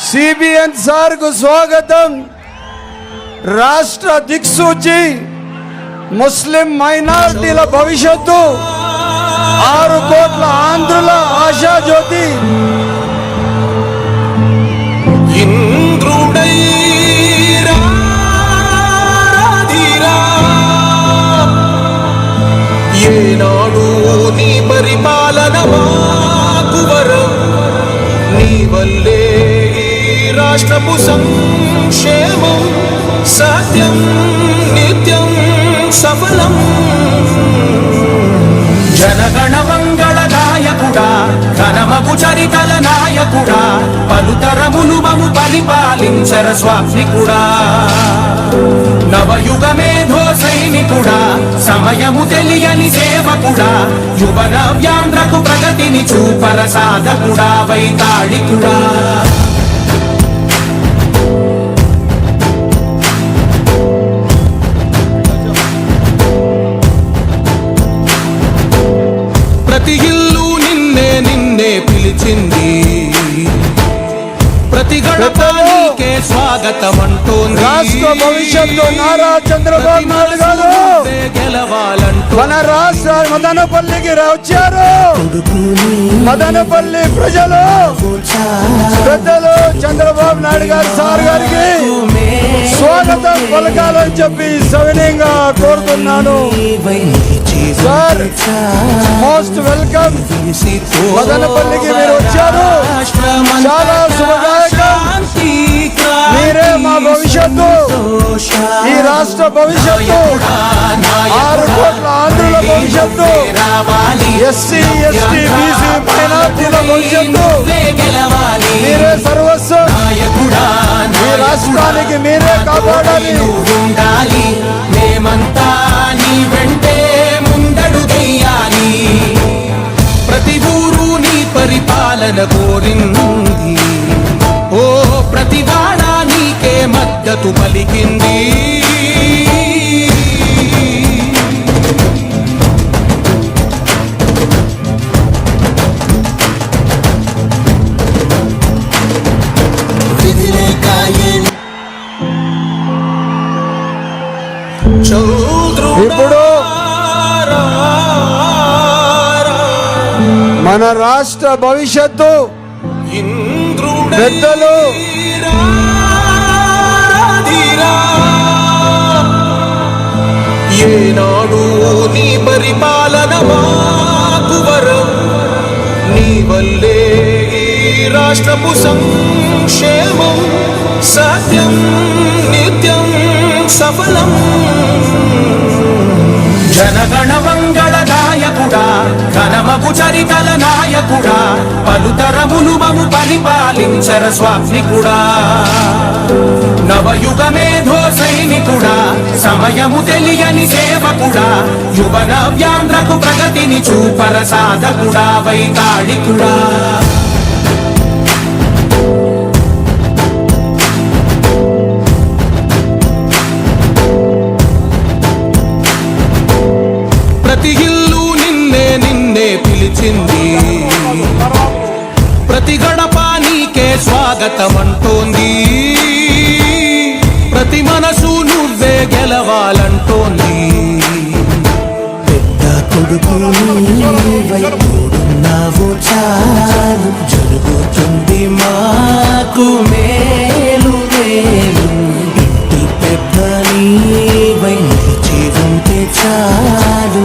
CBN sir కు స్వాగతం. రాష్ట్ర దిక్సూచి, ముస్లిం మైనారిటీల భవిష్యత్తు, 6 కోట్ల ఆంధ్రుల ఆశాజ్యోతి, ఇంద్రుడై ఏనాడు నీ పరిపాలన మాకు వరం, నీ వల్లే రాష్ట్రపు సంక్షేమం సత్యం నిత్యం సఫలం. జనగణ మంగళ నాయకుడా, ఘనమగు చరితల నాయకుడా, పలుతరములు మము పరిపాలించర స్వామికుడా. నవయుగ మేధో సైనికుడా, సమయము తెలియని సేవకుడా, యువన వ్యాంధ్రకు ప్రగతిని చూపర సాధకుడా, వైతాళికుడా. ప్రతి ఇల్లు నిన్నే నిన్నే పిలిచింది, ప్రతి గడపకే స్వాగతం అంటోంది. రాష్ట్ర భవిష్యత్తు నారా చంద్రబాబు నాయుడు గారు గెలవాలంటూ మన రాష్ట్ర మదనపల్లికి వచ్చారు. మదనపల్లి ప్రజలు పెద్దలు చంద్రబాబు నాయుడు గారు సార్ గారికి స్వాగతం పలకాలని చెప్పి సవినయంగా కోరుతున్నాను. Sir most welcome. మదనపల్లికి మీరు వచ్చారు, చాలా శుభదాయకం. మీరే మా భవిష్యత్తు, ఈ రాష్ట్ర భవిష్యత్తు, 6 కోట్ల ఆంధ్రుల భవిష్యత్తు, ఎస్సీ ఎస్టీ బీసీ మైనార్టీల భవిష్యత్తు. మీరే సర్వస్వం, ఈ రాష్ట్రానికి మీరే కాపాడాలి. మేమంతా నీ వెంటే ముందడు తీయాలి. ప్రతి ఊరు నీ పరిపాలన కోరింది, ఓ ప్రతి వాడ నీకే మద్దతు పలికింది. ఇప్పుడు మన రాష్ట్ర భవిష్యత్తు పెద్దలు ఏనాడు నీ పరిపాలన మాకు వరం, నీ వల్లే రాష్ట్రపు సంక్షేమం సత్యం నిత్యం సఫలం. జనగణ మంగళ నాయకుడా, ఘనమగు చరితల నాయకుడా, పలుతరములు మము పరిపాలించర స్వామికుడా. నవయుగ మేధో సైనికుడా, సమయము తెలియని సేవకుడా, యువన వ్యాంధ్రకు ప్రగతిని చూపర సాధకుడా, వైతాళికుడా. ప్రతి ఇల్లు నిన్నే నిన్నే పిలిచింది, ప్రతి గడప నీకే స్వాగతం అంటోంది. ప్రతి మనసు నువ్వే గెలవాలంటోంది. పెద్ద కొడుకు వైపున్నావు చాలు, జరుగుతుంది మాకు మేలు మేలు. ఇంటి పెద్ద నీవై నిలిచి ఉంటే చాలు,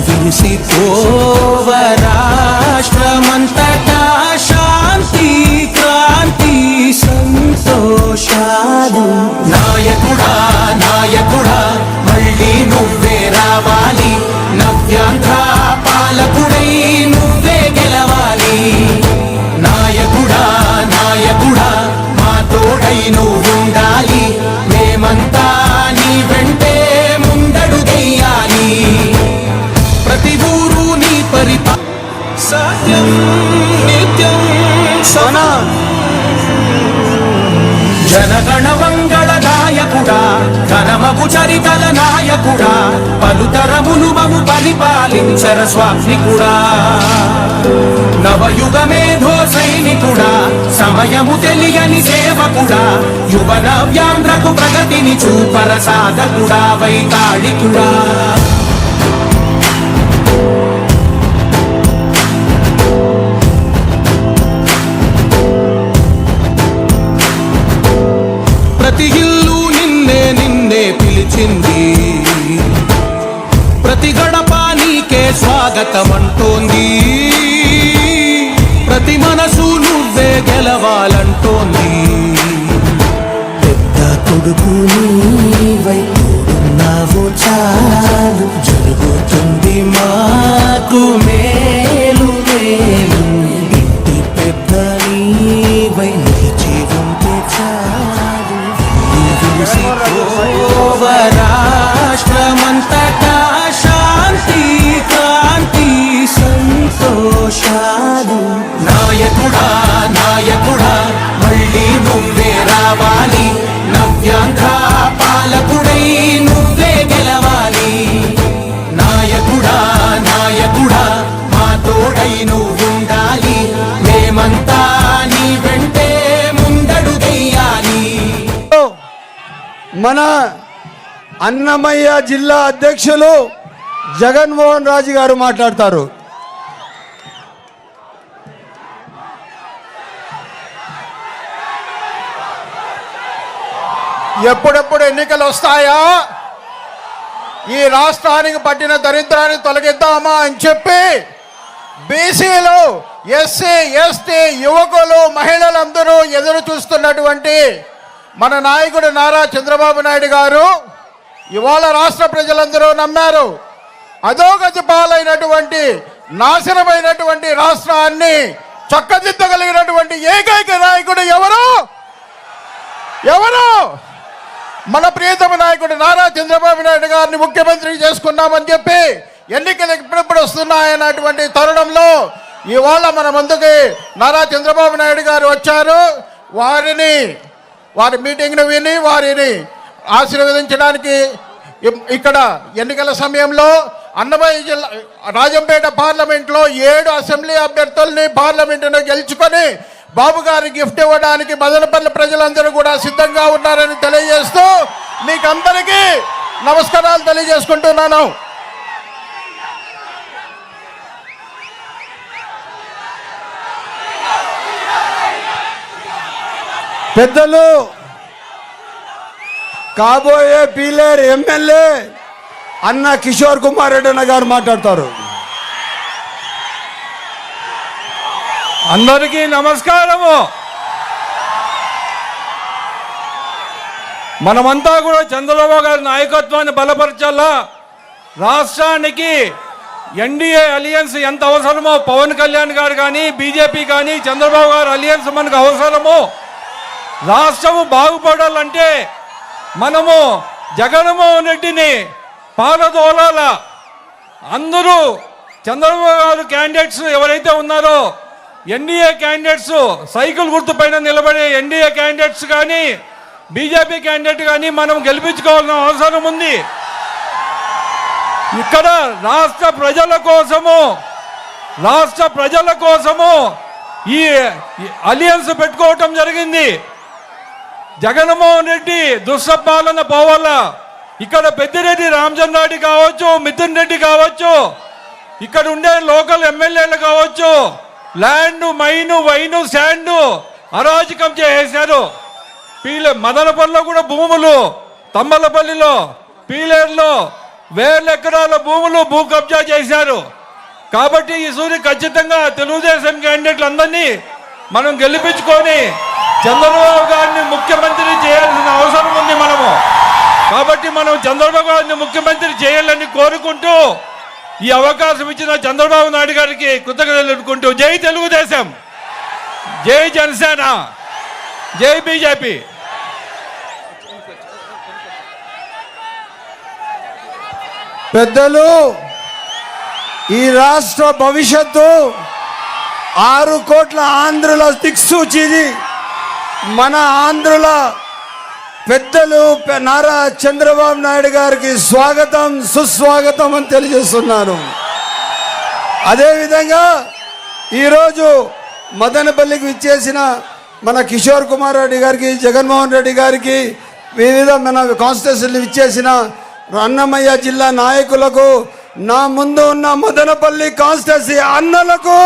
విరిసిపోవ రాష్ట్రమంతటా శాంతి క్రాంతి సంతోషాలు. నాయకుడా నాయకుడా, మళ్ళీ నువ్వే రావాలి. నవ్యాంధ్ర పాలకుడై నువ్వే గెలవాలి. నాయకుడా నాయకుడా, మా తోడై నువ్వుండాలి. మేమంతా నీ వెంటే ముందడు తీయాలి. ప్రతి ఊరు నీ సత్యం నిత్యం సఫలం. జనగణ మంగళ నాయకుడా, ఘనమగు చరితల నాయకుడా పలుతరములు మము పరిపాలించర స్వామికుడా నవయుగ మేధో సైనికుడా సమయము తెలియని సేవకుడా యువ నవ్యాంధ్రకు ప్రగతిని చూపర సాధకుడా వైతాళికుడా ప్రతి ఇల్లు నిన్నే నిన్నే పిలిచింది ప్రతి గడప నీకే స్వాగతం అంటోంది ప్రతి మనసు నువ్వే గెలవాలంటోంది పెద్ద కొడుకు నీవై తోడున్నావు చాలు జరుగుతుంది మాకు మేలు మేలు ఇంటి పెద్ద నీవై నిలిచి ఉంటే చాలు రాష్ట్రమంతటా శాంతి క్రాంతి సంతోషాలు నాయకుడా నాయకుడా మళ్ళీ నువ్వే రావాలి నవ్యాంధ్ర పాలకుడై నువ్వే గెలవాలి నాయకుడా నాయకుడా మా తోడై నువ్వుండాలి మేమంతా నీ వెంటే ముందడుగెయ్యాలి మన అన్నమయ్య జిల్లా అధ్యక్షులు జగన్మోహన్ రాజు గారు మాట్లాడతారు. ఎప్పుడెప్పుడు ఎన్నికలు వస్తాయా, ఈ రాష్ట్రానికి పట్టిన దరిద్రాన్ని తొలగిద్దామా అని చెప్పి బీసీలు, ఎస్సీ, ఎస్టీ, యువకులు, మహిళలందరూ ఎదురు చూస్తున్నటువంటి మన నాయకుడు నారా చంద్రబాబు నాయుడు గారు ఇవాళ రాష్ట్ర ప్రజలందరూ నమ్మారు. అధోగతి పాలైనటువంటి నాశనమైనటువంటి రాష్ట్రాన్ని చక్కదిద్దగలిగినటువంటి ఏకైక నాయకుడు ఎవరు? మన ప్రియతమ నాయకుడు నారా చంద్రబాబు నాయుడు గారిని ముఖ్యమంత్రి చేసుకున్నామని చెప్పి ఎన్నికలు ఎప్పుడెప్పుడు వస్తున్నాయన్నటువంటి తరుణంలో ఇవాళ మన ముందుకి నారా చంద్రబాబు నాయుడు గారు వచ్చారు. వారి మీటింగ్ను విని వారిని ఆశీర్వదించడానికి ఇక్కడ ఎన్నికల సమయంలో అన్నమయ్య జిల్లా రాజంపేట పార్లమెంట్లో 7 అసెంబ్లీ అభ్యర్థుల్ని పార్లమెంటును గెలుచుకొని బాబు గారి గిఫ్ట్ ఇవ్వడానికి మదనపల్లి ప్రజలందరూ కూడా సిద్ధంగా ఉన్నారని తెలియజేస్తూ మీకందరికీ నమస్కారాలు తెలియజేసుకుంటున్నాను. పెద్దలు కాబోయే పీలేరు ఎమ్మెల్యే అన్న కిషోర్ కుమార్ రెడ్డి అన్న గారు మాట్లాడతారు. అందరికీ నమస్కారము. మనమంతా కూడా చంద్రబాబు గారి నాయకత్వాన్ని బలపరచాలా. రాష్ట్రానికి ఎన్డీఏ అలియన్స్ ఎంత అవసరమో పవన్ కళ్యాణ్ గారు కానీ బీజేపీ కానీ చంద్రబాబు గారు అలియన్స్ మనకు అవసరమో. రాష్ట్రము బాగుపడాలంటే మనము జగన్మోహన్ రెడ్డిని పాలదోలాల. అందరూ చంద్రబాబు గారు క్యాండిడేట్స్ ఎవరైతే ఉన్నారో ఎన్డీఏ క్యాండిడేట్స్, సైకిల్ గుర్తుపైన నిలబడే ఎన్డీఏ క్యాండిడేట్స్ కానీ బీజేపీ క్యాండిడేట్ కానీ మనం గెలిపించుకోవాల్సిన అవసరం ఉంది. ఇక్కడ రాష్ట్ర ప్రజల కోసము ఈ అలియన్స్ పెట్టుకోవటం జరిగింది. జగన్మోహన్ రెడ్డి దుస్సపాలన పోవాలా. ఇక్కడ పెద్దిరెడ్డి రామచంద్రారెడ్డి కావచ్చు, మిథున్ రెడ్డి కావచ్చు, ఇక్కడ ఉండే లోకల్ ఎమ్మెల్యేలు కావచ్చు, ల్యాండ్, మైను, వైను, శాండ్ అరాజకం చేసేశారు. మదనపల్లిలో కూడా భూములు, తమ్మలపల్లిలో, పీలేరులో వేల ఎకరాల భూములు భూ కబ్జా చేశారు. కాబట్టి ఈ సూర్య ఖచ్చితంగా తెలుగుదేశం క్యాండిడేట్లు అందరినీ మనం గెలిపించుకొని చంద్రబాబు గారిని ముఖ్యమంత్రి చేయాల్సిన అవసరం ఉంది మనము. కాబట్టి మనం చంద్రబాబు గారిని ముఖ్యమంత్రి చేయాలని కోరుకుంటూ ఈ అవకాశం ఇచ్చిన చంద్రబాబు నాయుడు గారికి కృతజ్ఞతలు తెలుపుకుంటూ జై తెలుగుదేశం, జై జనసేన, జై బీజేపీ. పెద్దలు, ఈ రాష్ట్ర భవిష్యత్తు 6 కోట్ల ఆంధ్రుల దిక్సూచిది. మన ఆంధ్రుల పెద్దలు నారా చంద్రబాబు నాయుడు గారికి స్వాగతం సుస్వాగతం అని తెలియజేస్తున్నాను. అదేవిధంగా ఈరోజు మదనపల్లికి విచ్చేసిన మన కిషోర్ కుమార్ రెడ్డి గారికి, జగన్మోహన్ రెడ్డి గారికి, వివిధ మన కాన్స్టిట్యూషన్లు విచ్చేసిన అన్నమయ్య జిల్లా నాయకులకు, నా ముందు ఉన్న మదనపల్లి కాన్స్టిట్యూన్సీ అన్నలకు,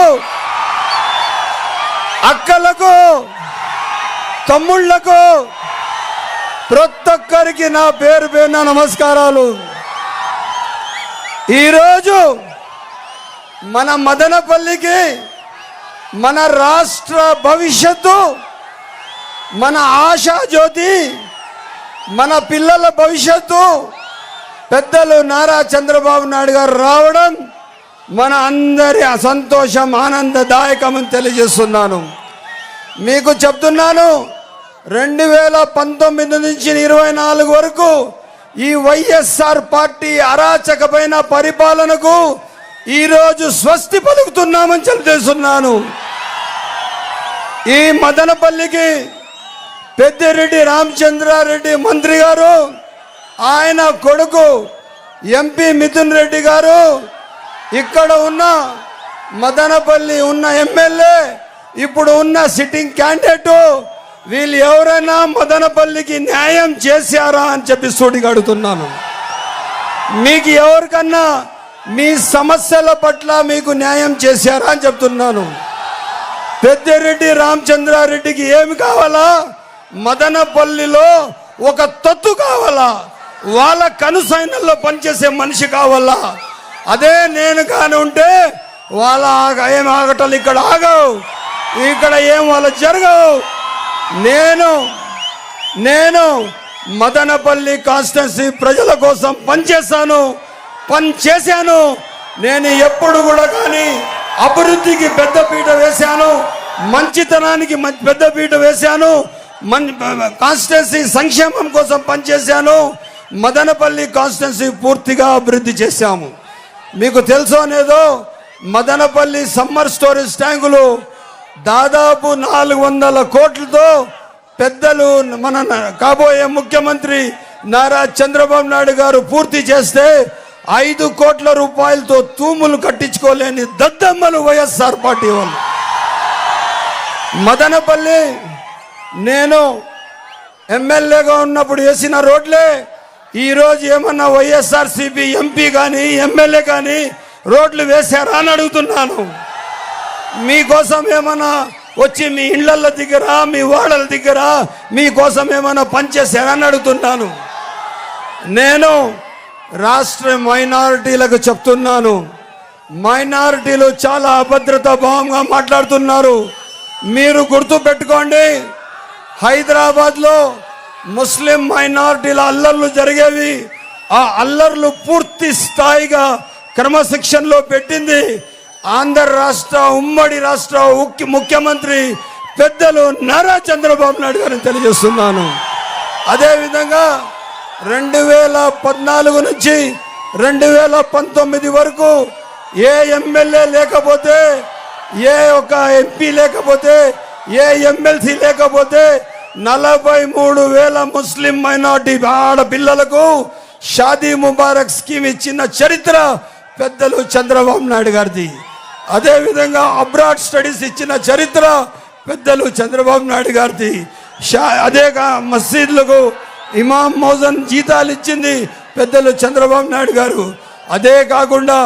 అక్కలకు, తమ్ముళ్లకు, ప్రతి ఒక్కరికి నా పేరు పేరున నమస్కారాలు. ఈరోజు మన మదనపల్లికి మన రాష్ట్ర భవిష్యత్తు, మన ఆశా జ్యోతి, మన పిల్లల భవిష్యత్తు పెద్దలు నారా చంద్రబాబు నాయుడు గారు రావడం మన అందరి సంతోషం, ఆనందదాయకం అని తెలియజేస్తున్నాను. మీకు చెప్తున్నాను, 2019 నుంచి 24 వరకు ఈ వైఎస్ఆర్ పార్టీ అరాచకమైన పరిపాలనకు ఈరోజు స్వస్తి పలుకుతున్నామని తెలియజేస్తున్నాను. ఈ మదనపల్లికి పెద్దిరెడ్డి రామచంద్రారెడ్డి మంత్రి గారు, ఆయన కొడుకు ఎంపీ మిథున్ రెడ్డి గారు, ఇక్కడ ఉన్న మదనపల్లి ఉన్న ఎమ్మెల్యే, ఇప్పుడు ఉన్న సిట్టింగ్ క్యాండిడేట్, వీళ్ళు ఎవరైనా మదనపల్లికి న్యాయం చేశారా అని చెప్పి సూటిగా అడుగుతున్నాను. మీకు ఎవరికన్నా మీ సమస్యల పట్ల మీకు న్యాయం చేశారా అని చెప్తున్నాను. పెద్దిరెడ్డి రామచంద్రారెడ్డికి ఏమి కావాలా? మదనపల్లిలో ఒక తత్తు కావాలా, వాళ్ళ కనుసైన్యంలో పనిచేసే మనిషి కావాలా. అదే నేను కాని ఉంటే వాళ్ళ ఏం ఆగటాలు ఇక్కడ ఆగవు, ఇక్కడ ఏం వాళ్ళ జరగవు. నేను మదనపల్లి కాన్స్టిట్యున్సీ ప్రజల కోసం పనిచేశాను. నేను ఎప్పుడు కూడా కానీ అభివృద్ధికి పెద్దపీట వేశాను, మంచితనానికి పెద్దపీట వేశాను, కాన్స్టిట్యున్సీ సంక్షేమం కోసం పనిచేశాను. మదనపల్లి కాన్స్టిట్యున్సీ పూర్తిగా అభివృద్ధి చేశాము. మీకు తెలుసో లేదో, మదనపల్లి సమ్మర్ స్టోరేజ్ ట్యాంకులు దాదాపు 400 కోట్లతో పెద్దలు మన కాబోయే ముఖ్యమంత్రి నారా చంద్రబాబు నాయుడు గారు పూర్తి చేస్తే 5 కోట్ల రూపాయలతో తూములు కట్టించుకోలేని దద్దమ్మలు వైఎస్ఆర్ పార్టీ వాళ్ళు. మదనపల్లి నేను ఎమ్మెల్యేగా ఉన్నప్పుడు వేసిన రోడ్లే ఈరోజు ఏమన్నా వైఎస్ఆర్సీపీ ఎంపీ కానీ ఎమ్మెల్యే కానీ రోడ్లు వేశారా అని అడుగుతున్నాను. మీకోసం ఏమన్నా వచ్చి మీ ఇళ్ల దగ్గర, మీ వాడల దగ్గర మీకోసం ఏమైనా పనిచేశారా అని అడుగుతున్నాను. నేను రాష్ట్ర మైనారిటీలకు చెప్తున్నాను, మైనారిటీలు చాలా అభద్రతా భావంగా మాట్లాడుతున్నారు. మీరు గుర్తు పెట్టుకోండి, హైదరాబాద్లో ముస్లిం మైనారిటీల అల్లర్లు జరిగేవి. ఆ అల్లర్లు పూర్తి స్థాయిగా క్రమశిక్షణలో పెట్టింది ఆంధ్ర రాష్ట్ర ఉమ్మడి రాష్ట్ర ముఖ్యమంత్రి పెద్దలు నారా చంద్రబాబు నాయుడు గారిని తెలియజేస్తున్నాను. అదేవిధంగా 2014 నుంచి 2019 వరకు ఏ ఎమ్మెల్యే లేకపోతే, ఏ ఒక ఎంపీ లేకపోతే, ఏ ఎమ్మెల్సీ లేకపోతే 43,000 ముస్లిం మైనార్టీ ఆడపిల్లలకు షాదీ ముబారక్ స్కీమ్ ఇచ్చిన చరిత్ర పెద్దలు చంద్రబాబు నాయుడు గారిది. అదేవిధంగా అబ్రాడ్ స్టడీస్ ఇచ్చిన చరిత్ర పెద్దలు చంద్రబాబు నాయుడు గారిది. అదే మసీదులకు ఇమాం మౌజన్ జీతాలు ఇచ్చింది పెద్దలు చంద్రబాబు నాయుడు గారు. అదే కాకుండా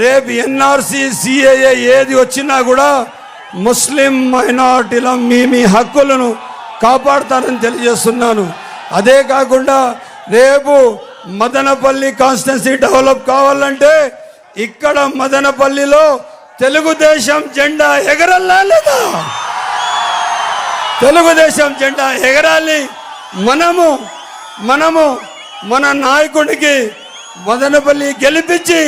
రేపు ఎన్ఆర్సీ సిఏఏ ఏది వచ్చినా కూడా ముస్లిం మైనారిటీల మీ హక్కులను కాపాడుతారని తెలియజేస్తున్నాను. అదే కాకుండా రేపు మదనపల్లి కాన్స్టిట్యున్సీ డెవలప్ కావాలంటే ఇక్కడ మదనపల్లిలో తెలుగుదేశం జెండా ఎగరాలా లేదా? తెలుగుదేశం జెండా ఎగరాలి. మనము మన నాయకుడికి మదనపల్లి గెలిపించి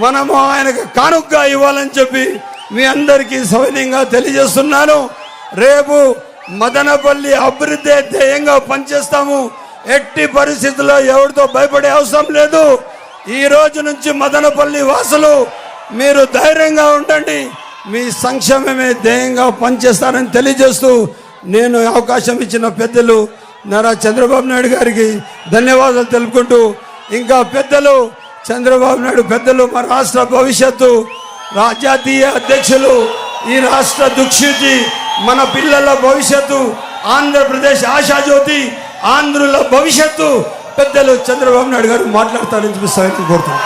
మనము ఆయనకు కానుకగా ఇవ్వాలని చెప్పి మీ అందరికీ సవినయంగా తెలియజేస్తున్నాను. రేపు మదనపల్లి అభివృద్ధి ధ్యేయంగా పనిచేస్తాము. ఎట్టి పరిస్థితుల్లో ఎవరితో భయపడే అవసరం లేదు. ఈ రోజు నుంచి మదనపల్లి వాసులు మీరు ధైర్యంగా ఉండండి, మీ సంక్షేమమే ధ్యేయంగా పనిచేస్తారని తెలియజేస్తూ నేను అవకాశం ఇచ్చిన పెద్దలు నారా చంద్రబాబు నాయుడు గారికి ధన్యవాదాలు తెలుపుకుంటూ, ఇంకా పెద్దలు చంద్రబాబు నాయుడు పెద్దలు, మా రాష్ట్ర భవిష్యత్తు జాతీయ అధ్యక్షులు, ఈ రాష్ట్ర దిక్సూచి, మన పిల్లల భవిష్యత్తు, ఆంధ్రప్రదేశ్ ఆశాజ్యోతి, ఆంధ్రుల భవిష్యత్తు పెద్దలు చంద్రబాబు నాయుడు గారు మాట్లాడతారని చెప్పి కోరుతాను.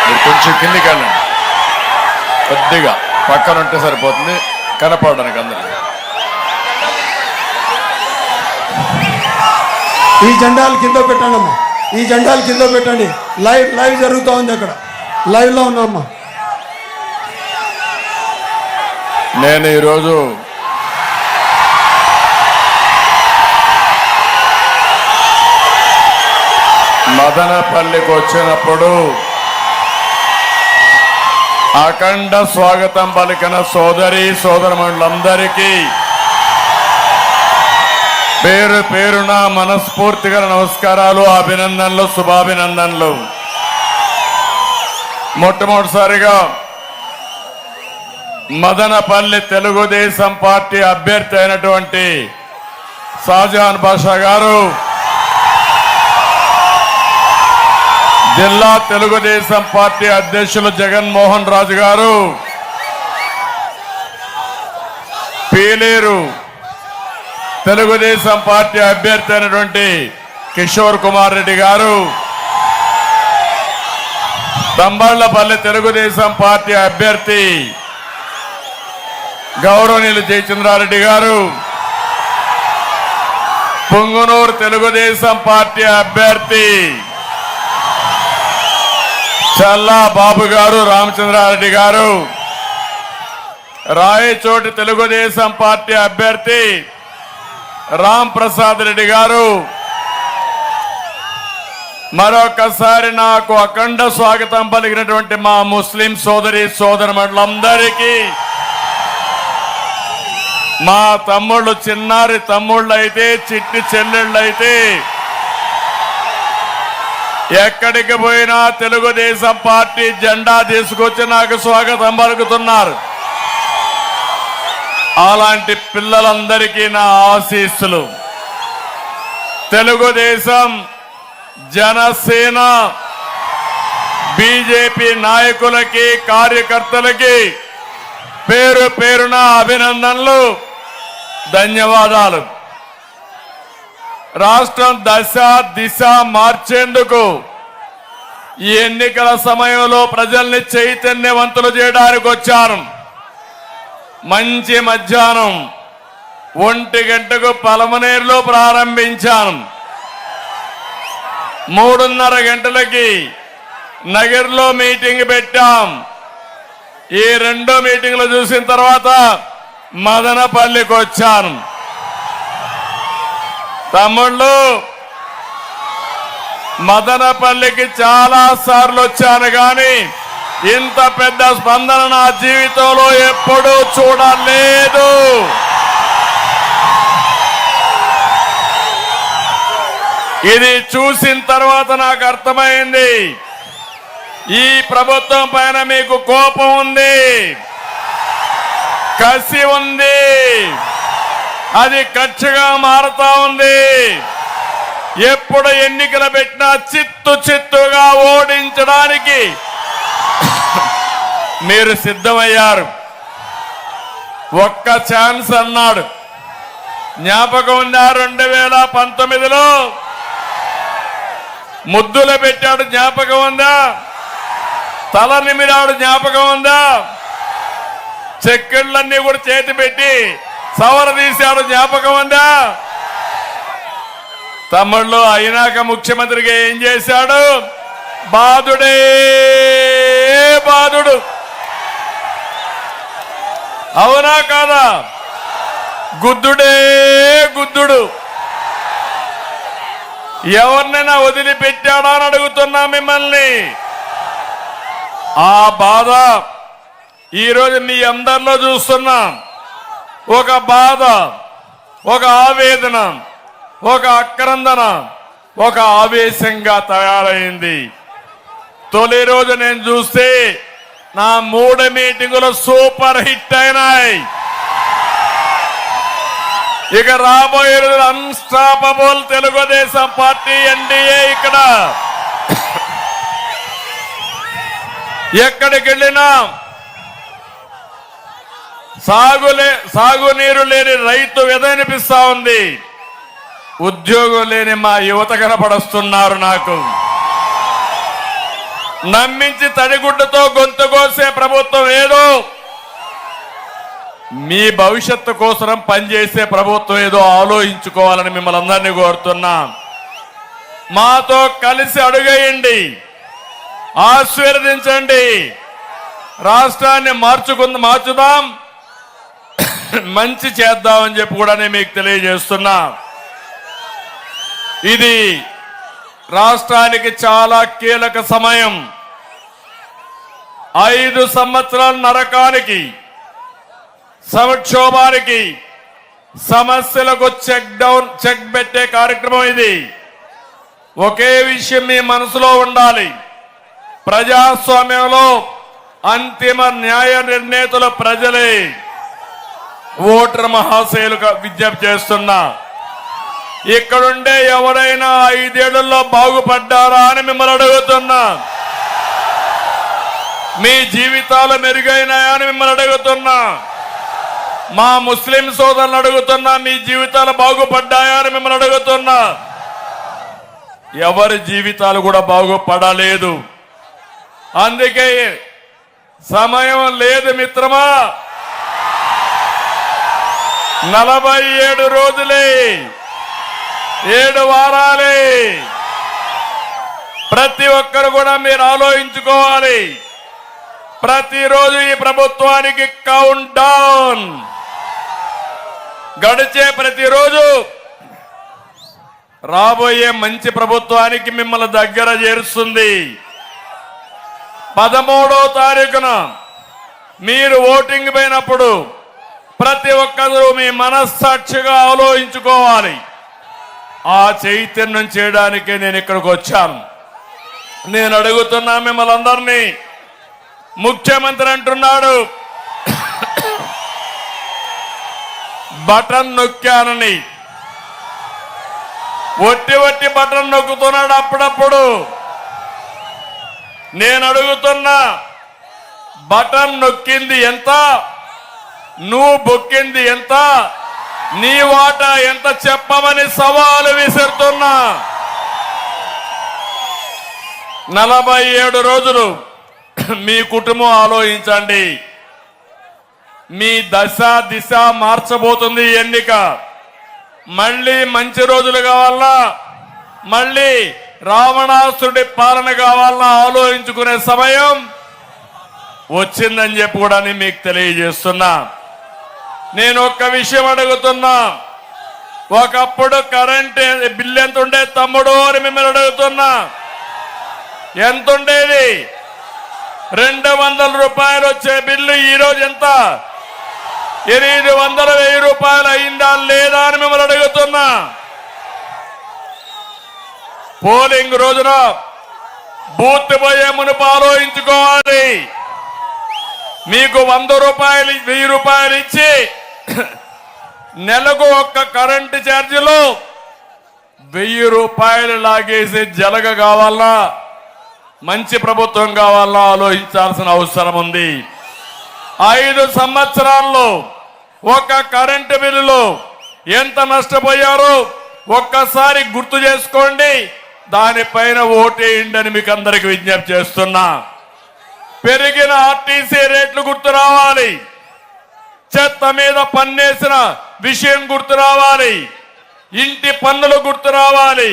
మీరు కొంచెం కిందికి వెళ్ళండి, కొద్దిగా పక్కన ఉంటే సరిపోతుంది కనపడడానికి అందరికి. ఈ జెండాలు కింద పెట్టండి అమ్మా, ఈ జెండాలు కింద పెట్టండి. లైవ్ జరుగుతూ ఉంది, అక్కడ లైవ్లో ఉన్నామ్మా. నేను ఈరోజు మదనపల్లికి వచ్చినప్పుడు అఖండ స్వాగతం పలికిన సోదరమణులందరికీ పేరు పేరున మనస్ఫూర్తిగా నమస్కారాలు, అభినందనలు, శుభాభినందనలు. మొట్టమొదటిసారిగా మదనపల్లి తెలుగుదేశం పార్టీ అభ్యర్థి అయినటువంటి షాజహాన్ బాషా గారు, జిల్లా తెలుగుదేశం పార్టీ అధ్యక్షులు జగన్మోహన్ రాజు గారు, పీలేరు తెలుగుదేశం పార్టీ అభ్యర్థి అయినటువంటి కిషోర్ కుమార్ రెడ్డి గారు, తంబళ్లపల్లి తెలుగుదేశం పార్టీ అభ్యర్థి గౌరవనీయులు జయచంద్రారెడ్డి గారు, పుంగనూరు తెలుగుదేశం పార్టీ అభ్యర్థి చల్లా బాబు గారు, రామచంద్రారెడ్డి గారు, రాయచోటి తెలుగుదేశం పార్టీ అభ్యర్థి రామ్ ప్రసాద్ రెడ్డి గారు, మరొకసారి నాకు అఖండ స్వాగతం పలికినటువంటి మా ముస్లిం సోదరమణులందరికీ, మా తమ్ముళ్ళు, చిన్నారి తమ్ముళ్ళు అయితే, చిట్టి చెల్లెళ్ళు అయితే, ఎక్కడికి పోయినా తెలుగుదేశం పార్టీ జెండా తీసుకొచ్చి నాకు స్వాగతం పలుకుతున్నారు. అలాంటి పిల్లలందరికీ నా ఆశీస్సులు. తెలుగుదేశం, జనసేన, బీజేపీ నాయకులకి, కార్యకర్తలకి పేరు పేరున అభినందనలు, ధన్యవాదాలు. రాష్ట్రం దశ దిశ మార్చేందుకు ఈ ఎన్నికల సమయంలో ప్రజల్ని చైతన్యవంతులు చేయడానికి వచ్చాను. మంచి మధ్యాహ్నం 1 గంటకు పలమనేరులో ప్రారంభించాను. 3:30 గంటలకి నగర్లో మీటింగ్ పెట్టాం. ఈ 2 మీటింగ్లు చూసిన తర్వాత మదనపల్లికి వచ్చాను. తమ్ముళ్ళు, మదనపల్లికి చాలా సార్లు వచ్చాను కానీ ఇంత పెద్ద స్పందన నా జీవితంలో ఎప్పుడూ చూడలేదు. ఇది చూసిన తర్వాత నాకు అర్థమైంది, ఈ ప్రభుత్వం పైన మీకు కోపం ఉంది, కసి ఉంది, అది కక్షగా మారుతా ఉంది. ఎప్పుడు ఎన్నికలు పెట్టినా చిత్తుగా ఓడించడానికి మీరు సిద్ధమయ్యారు. ఒక్క ఛాన్స్ అన్నాడు, జ్ఞాపకం ఉందా? 2019లో ముద్దులు పెట్టాడు, జ్ఞాపకం ఉందా? తల నిమిరాడు, జ్ఞాపకం ఉందా? చెక్కిళ్ళన్నీ కూడా చేతి పెట్టి సవర తీశాడు, జ్ఞాపకం ఉందా? తమ్ముళ్ళు, అయినాక ముఖ్యమంత్రిగా ఏం చేశాడు? బాధుడే బాధుడు, అవునా కాదా? గుద్దుడే గుద్దుడు. ఎవరినైనా వదిలిపెట్టాడా అని అడుగుతున్నా మిమ్మల్ని. ఆ బాధ ఈరోజు మీ అందరిలో చూస్తున్నాం. ఒక బాధ, ఒక ఆవేదన, ఒక ఆక్రందన, ఒక ఆవేశంగా తయారైంది. తొలి రోజు నేను చూస్తే నా 3 మీటింగులు సూపర్ హిట్ అయినాయి. ఇక రాబోయే రోజులు అన్స్టాపబుల్ తెలుగుదేశం పార్టీ ఎన్డీఏ ఇక్కడ ఎక్కడికి వెళ్ళినా సాగునీరు లేని రైతు వెదనిపిస్తా ఉంది. ఉద్యోగం లేని మా యువత కనపడుస్తున్నారు. నాకు నమ్మించి తడిగుడ్డతో గొంతు కోసే ప్రభుత్వం ఏదో, మీ భవిష్యత్తు కోసం పనిచేసే ప్రభుత్వం ఏదో ఆలోచించుకోవాలని మిమ్మల్ని అందరినీ కోరుతున్నాం. మాతో కలిసి అడుగేయండి, ఆశీర్వదించండి, రాష్ట్రాన్ని మార్చుదాం, మంచి చేద్దామని చెప్పి కూడా నేను మీకు తెలియజేస్తున్నా. ఇది రాష్ట్రానికి చాలా కీలక సమయం. 5 సంవత్సరాల నరకానికి, సంక్షోభానికి, సమస్యలకు చెక్ పెట్టే కార్యక్రమం ఇది. ఒకే విషయం మీ మనసులో ఉండాలి. ప్రజాస్వామ్యంలో అంతిమ న్యాయ నిర్ణేతలు ప్రజలే. ఓటర్ మహాశయులుగా విజ్ఞప్తి చేస్తున్నా, ఇక్కడుండే ఎవరైనా 5 ఏళ్లలో బాగుపడ్డారా అని మిమ్మల్ని అడుగుతున్నా. మీ జీవితాలు మెరుగైనాయా అని మిమ్మల్ని అడుగుతున్నా. మా ముస్లిం సోదరులను అడుగుతున్నా, మీ జీవితాలు బాగుపడ్డాయా అని మిమ్మల్ని అడుగుతున్నా. ఎవరి జీవితాలు కూడా బాగుపడలేదు. అందుకే సమయం లేదు మిత్రమా. 47 రోజులే, 7 వారాలే. ప్రతి ఒక్కరు కూడా మీరు ఆలోచించుకోవాలి. ప్రతిరోజు ఈ ప్రభుత్వానికి కౌంట్ డౌన్. గడిచే ప్రతిరోజు రాబోయే మంచి ప్రభుత్వానికి మిమ్మల్ని దగ్గర చేరుస్తుంది. 13వ తారీఖున మీరు ఓటింగ్ పోయినప్పుడు ప్రతి ఒక్కరూ మీ మనస్సాక్షిగా ఆలోచించుకోవాలి. ఆ చైతన్యం చేయడానికే నేను ఇక్కడికి వచ్చాను. నేను అడుగుతున్నా మిమ్మల్ని అందరినీ. ముఖ్యమంత్రి అంటున్నాడు బటన్ నొక్కానని. ఒట్టి బటన్ నొక్కుతున్నాడు అప్పుడప్పుడు. నేను అడుగుతున్నా, బటన్ నొక్కింది ఎంత, నువ్వు బొక్కింది ఎంత, నీ వాటా ఎంత చెప్పమని సవాలు విసురుతున్నా. 47 రోజులు మీ కుటుంబం ఆలోచించండి. మీ దశ దిశ మార్చబోతుంది ఎన్నిక. మళ్ళీ మంచి రోజులు కావాలా, మళ్ళీ రావణాసుడి పాలన కావాలన్నా ఆలోచించుకునే సమయం వచ్చిందని చెప్పి కూడా మీకు తెలియజేస్తున్నా. నేను ఒక్క విషయం అడుగుతున్నా. ఒకప్పుడు కరెంట్ బిల్లు ఎంత ఉండేది తమ్ముడు అని మిమ్మల్ని అడుగుతున్నా. ఎంత ఉండేది? 200 రూపాయలు వచ్చే బిల్లు ఈరోజు ఎంత? 800-1000 రూపాయలు అయిందా లేదా అని మిమ్మల్ని అడుగుతున్నా. పోలింగ్ రోజున బూత్ పోయే మునుపు ఆలోచించుకోవాలి. మీకు 100 రూపాయలు 1000 రూపాయలు ఇచ్చి నెలకు ఒక్క కరెంటు ఛార్జీలో 1000 రూపాయలు లాగేసి జలగ కావాలా, మంచి ప్రభుత్వం కావాలా ఆలోచించాల్సిన అవసరం ఉంది. 5 సంవత్సరాల్లో ఒక కరెంటు బిల్లులో ఎంత నష్టపోయారో ఒక్కసారి గుర్తు చేసుకోండి. దానిపైన ఓటేయండి అని మీకు అందరికి విజ్ఞప్తి చేస్తున్నా. పెరిగిన ఆర్టీసీ రేట్లు గుర్తు రావాలి. చెత్త మీద పన్నేసిన విషయం గుర్తు రావాలి. ఇంటి పన్నులు గుర్తు రావాలి.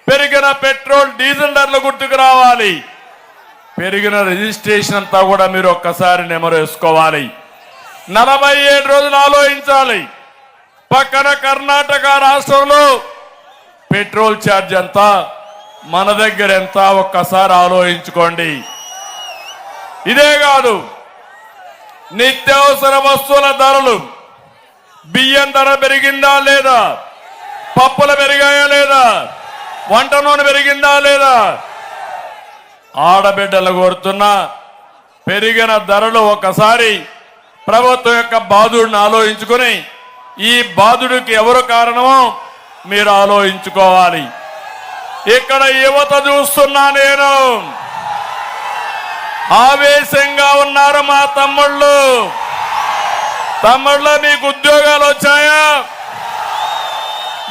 పెరిగిన పెట్రోల్ డీజిల్ ధరలు గుర్తుకు రావాలి. పెరిగిన రిజిస్ట్రేషన్ అంతా కూడా మీరు ఒక్కసారి నెమరు వేసుకోవాలి. 47 రోజులు ఆలోచించాలి. పక్కన కర్ణాటక రాష్ట్రంలో పెట్రోల్ ఛార్జ్ ఎంత, మన దగ్గర ఎంత ఒక్కసారి ఆలోచించుకోండి. ఇదే కాదు, నిత్యావసర వస్తువుల ధరలు, బియ్యం ధర పెరిగిందా లేదా, పప్పులు పెరిగాయా లేదా, వంట నూనె పెరిగిందా లేదా, ఆడబిడ్డలు కోరుతున్నా, పెరిగిన ధరలు ఒకసారి ప్రభుత్వం యొక్క బాధుడిని ఆలోచించుకొని ఈ బాధుడికి ఎవరు కారణమో మీరు ఆలోచించుకోవాలి. ఇక్కడ యువత చూస్తున్నా, నేను ఆవేశంగా ఉన్నారు మా తమ్ముళ్ళు. మీకు ఉద్యోగాలు వచ్చాయా?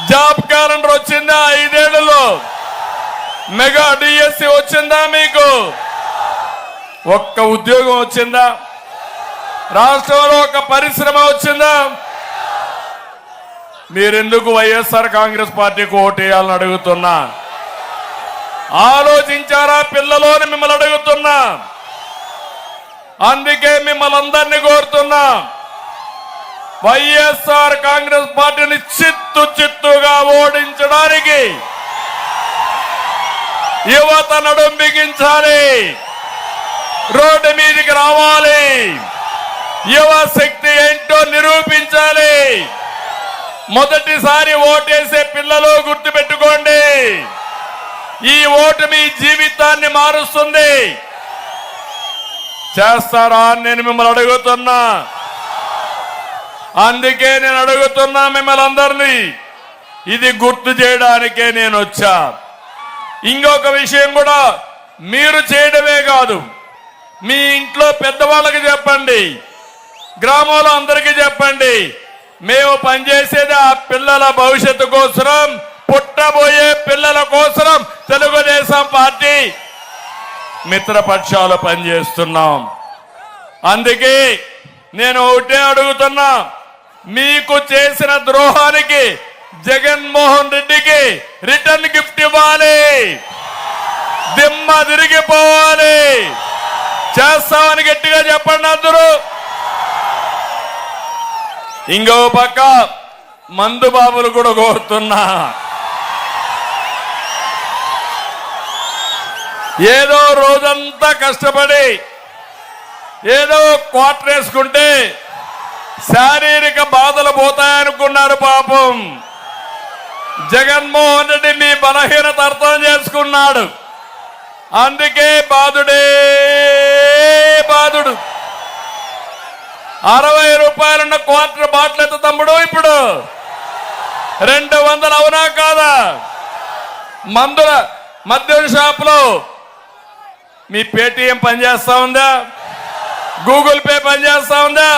జాబ్ క్యాలెండర్ వచ్చిందా? 5 ఏళ్లలో మెగా డిఎస్సి వచ్చిందా? మీకు ఒక్క ఉద్యోగం వచ్చిందా? రాష్ట్రంలో ఒక పరిశ్రమ వచ్చిందా? మీరెందుకు వైఎస్ఆర్ కాంగ్రెస్ పార్టీకి ఓటేయాలని అడుగుతున్నా. ఆలోచించారా పిల్లలు అని మిమ్మల్ని అడుగుతున్నా. అందుకే మిమ్మల్ని అందరినీ కోరుతున్నా, వైఎస్ఆర్ కాంగ్రెస్ పార్టీని చిత్తుగా ఓడించడానికి యువత నడుం బిగించాలి, రోడ్డు మీదికి రావాలి, యువ శక్తి ఏంటో నిరూపించాలి. మొదటిసారి ఓటేసే పిల్లలు గుర్తుపెట్టుకోండి, ఈ ఓటు మీ జీవితాన్ని మారుస్తుంది. చేస్తారా అని నేను మిమ్మల్ని అడుగుతున్నా. అందుకే నేను అడుగుతున్నా మిమ్మల్ని అందరినీ, ఇది గుర్తు చేయడానికే నేను వచ్చా. ఇంకొక విషయం కూడా మీరు చేయడమే కాదు, మీ ఇంట్లో పెద్దవాళ్ళకి చెప్పండి, గ్రామంలో అందరికీ చెప్పండి. మేము పనిచేసేది ఆ పిల్లల భవిష్యత్తు కోసం, పుట్టబోయే పిల్లల కోసం తెలుగుదేశం పార్టీ మిత్రపక్షాలు పనిచేస్తున్నాం. అందుకే నేను ఒకటే అడుగుతున్నా, మీకు చేసిన ద్రోహానికి జగన్మోహన్ రెడ్డికి రిటర్న్ గిఫ్ట్ ఇవ్వాలి, దిమ్మ తిరిగిపోవాలి. చేస్తామని గట్టిగా చెప్పండి అందరూ. ఇంకో పక్క మందు బాబులు కూడా కోరుతున్నా, ఏదో రోజంతా కష్టపడి ఏదో క్వార్టర్ వేసుకుంటే శారీరక బాధలు పోతాయనుకున్నారు. పాపం జగన్మోహన్ రెడ్డి మీ బలహీనత అర్థం చేసుకున్నాడు. అందుకే బాధుడే బాధుడు. 60 రూపాయలున్న క్వార్టర్ బాటిల్ ఎంత తమ్ముడు? ఇప్పుడు 200. అవునా కాదా? మద్యం షాపులో మీ పేటీఎం పనిచేస్తా ఉందా? గూగుల్ పే పనిచేస్తా ఉందా?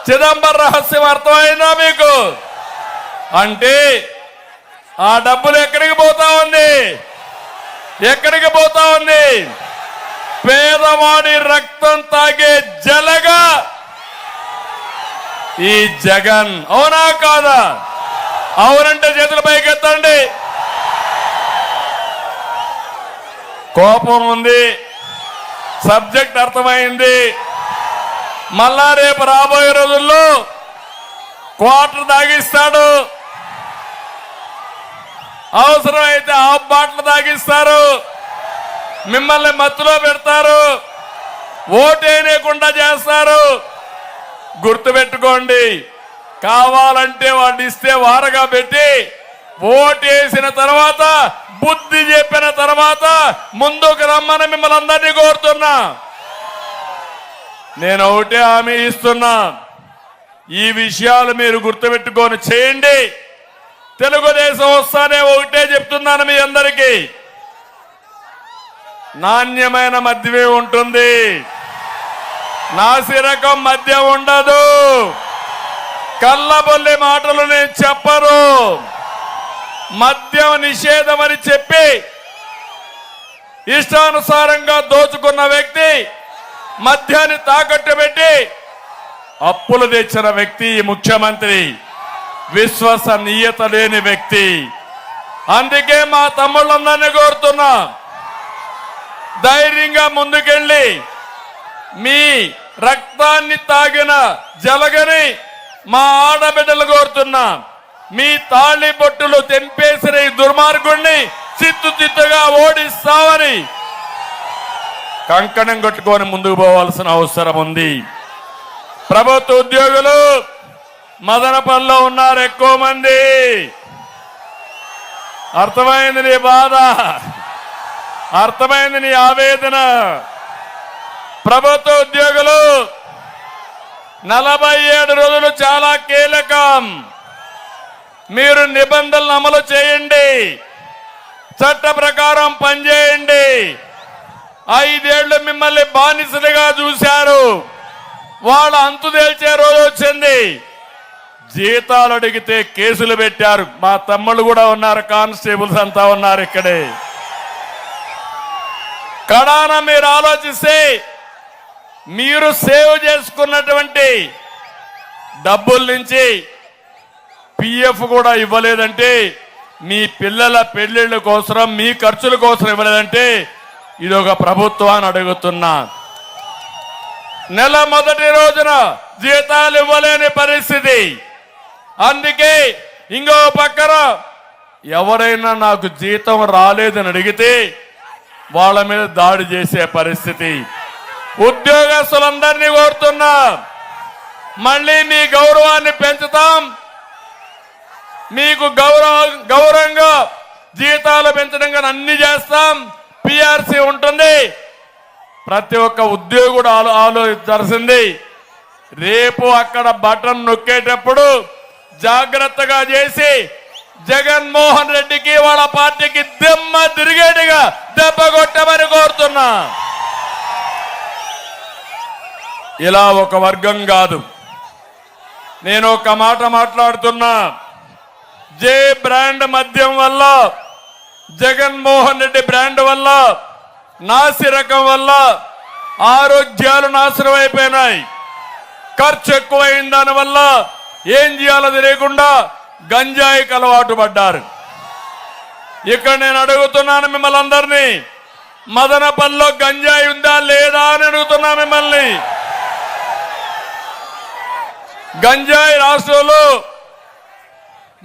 చిదంబరం రహస్యం అర్థమైందా మీకు? అంటే ఆ డబ్బులు ఎక్కడికి పోతా ఉంది? ఎక్కడికి పోతా ఉంది? పేదవాడి రక్తం తాగే జలగా ఈ జగన్. అవునా కాదా? అవునంటే చేతుల పైకెత్తండి. కోపం ఉంది, సబ్జెక్ట్ అర్థమైంది. మళ్ళా రేపు రాబోయే రోజుల్లో క్వార్టర్ తాగిస్తాడు, అవసరమైతే హాఫ్ బాటిల్ తాగిస్తారు, మిమ్మల్ని మత్తులో పెడతారు, ఓటేయకుండా చేస్తారు. గుర్తుపెట్టుకోండి, కావాలంటే వాడిని ఇస్తే వారగా పెట్టి ఓటేసిన తర్వాత బుద్ధి చెప్పిన తర్వాత ముందుకు రమ్మని మిమ్మల్ని అందరినీ కోరుతున్నా. నేను ఒకటే హామీ ఇస్తున్నా, ఈ విషయాలు మీరు గుర్తుపెట్టుకొని చేయండి. తెలుగుదేశం వస్తానే ఒకటే చెప్తున్నాను మీ అందరికీ, నాణ్యమైన మద్యమే ఉంటుంది, నాసిరకం మద్యం ఉండదు. కళ్ళబొల్లి మాటలు నేను చెప్పరు. మద్యం నిషేధం అని చెప్పి ఇష్టానుసారంగా దోచుకున్న వ్యక్తి, మద్యాన్ని తాకట్టు పెట్టి అప్పులు తెచ్చిన వ్యక్తి ఈ ముఖ్యమంత్రి, విశ్వసనీయత లేని వ్యక్తి. అందుకే మా తమ్ముళ్ళందరినీ కోరుతున్నా, ధైర్యంగా ముందుకెళ్ళి మీ రక్తాన్ని తాగిన జలగని మా ఆడబిడ్డలు కోరుతున్నా, మీ తాళి బొట్టులు తెంపేసిన ఈ దుర్మార్గుణ్ణి చిత్తుగా ఓడిస్తామని కంకణం కట్టుకొని ముందుకు పోవాల్సిన అవసరం ఉంది. ప్రభుత్వ ఉద్యోగులు మదనపల్లిలో ఉన్నారు ఎక్కువ మంది. అర్థమైంది నీ బాధ. అర్థమైంది నీ ఆవేదన. ప్రభుత్వ ఉద్యోగులు 47 రోజులు చాలా కీలకం. మీరు నిబంధనలు అమలు చేయండి, చట్ట ప్రకారం పనిచేయండి. 5 ఏళ్లు మిమ్మల్ని బానిసలుగా చూశారు, వాళ్ళ అంతు తేల్చే రోజు వచ్చింది. జీతాలు అడిగితే కేసులు పెట్టారు. మా తమ్ముళ్ళు కూడా ఉన్నారు, కానిస్టేబుల్స్ అంతా ఉన్నారు ఇక్కడే. కడాన మీరు ఆలోచిస్తే మీరు సేవ్ చేసుకున్నటువంటి డబ్బుల నుంచి పిఎఫ్ కూడా ఇవ్వలేదంటే, మీ పిల్లల పెళ్లిళ్ళ కోసం, మీ ఖర్చుల కోసం ఇవ్వలేదంటే ఇది ఒక ప్రభుత్వాన్ని అడుగుతున్నా. నెల మొదటి రోజున జీతాలు ఇవ్వలేని పరిస్థితి. అందుకే ఇంకో పక్కన ఎవరైనా నాకు జీతం రాలేదని అడిగితే వాళ్ళ మీద దాడి చేసే పరిస్థితి. ఉద్యోగస్తులందరినీ కోరుతున్నా, మళ్ళీ మీ గౌరవాన్ని పెంచుతాం. మీకు గౌరవంగా జీతాలు పెంచడం అన్ని చేస్తాం. పిఆర్సీ ఉంటుంది. ప్రతి ఒక్క ఉద్యోగుడు ఆలోచించాల్సింది, రేపు అక్కడ బటన్ నొక్కేటప్పుడు జాగ్రత్తగా చేసి జగన్మోహన్ రెడ్డికి వాళ్ళ పార్టీకి దిమ్మ తిరిగేట్టుగా దెబ్బ కొట్టమని కోరుతున్నా. ఇలా ఒక వర్గం కాదు. నేను ఒక మాట మాట్లాడుతున్నా. జే బ్రాండ్ మద్యం వల్ల, జగన్మోహన్ రెడ్డి బ్రాండ్ వల్ల, నాసి రకం వల్ల ఆరోగ్యాలు నాశనం అయిపోయినాయి. ఖర్చు ఎక్కువైన దానివల్ల ఏం చేయాలో తెలియకుండా గంజాయికి అలవాటు పడ్డారు. ఇక్కడ నేను అడుగుతున్నాను మిమ్మల్ని అందరినీ, మదనపల్లిలో గంజాయి ఉందా లేదా అని అడుగుతున్నా మిమ్మల్ని. గంజాయి రాష్ట్రంలో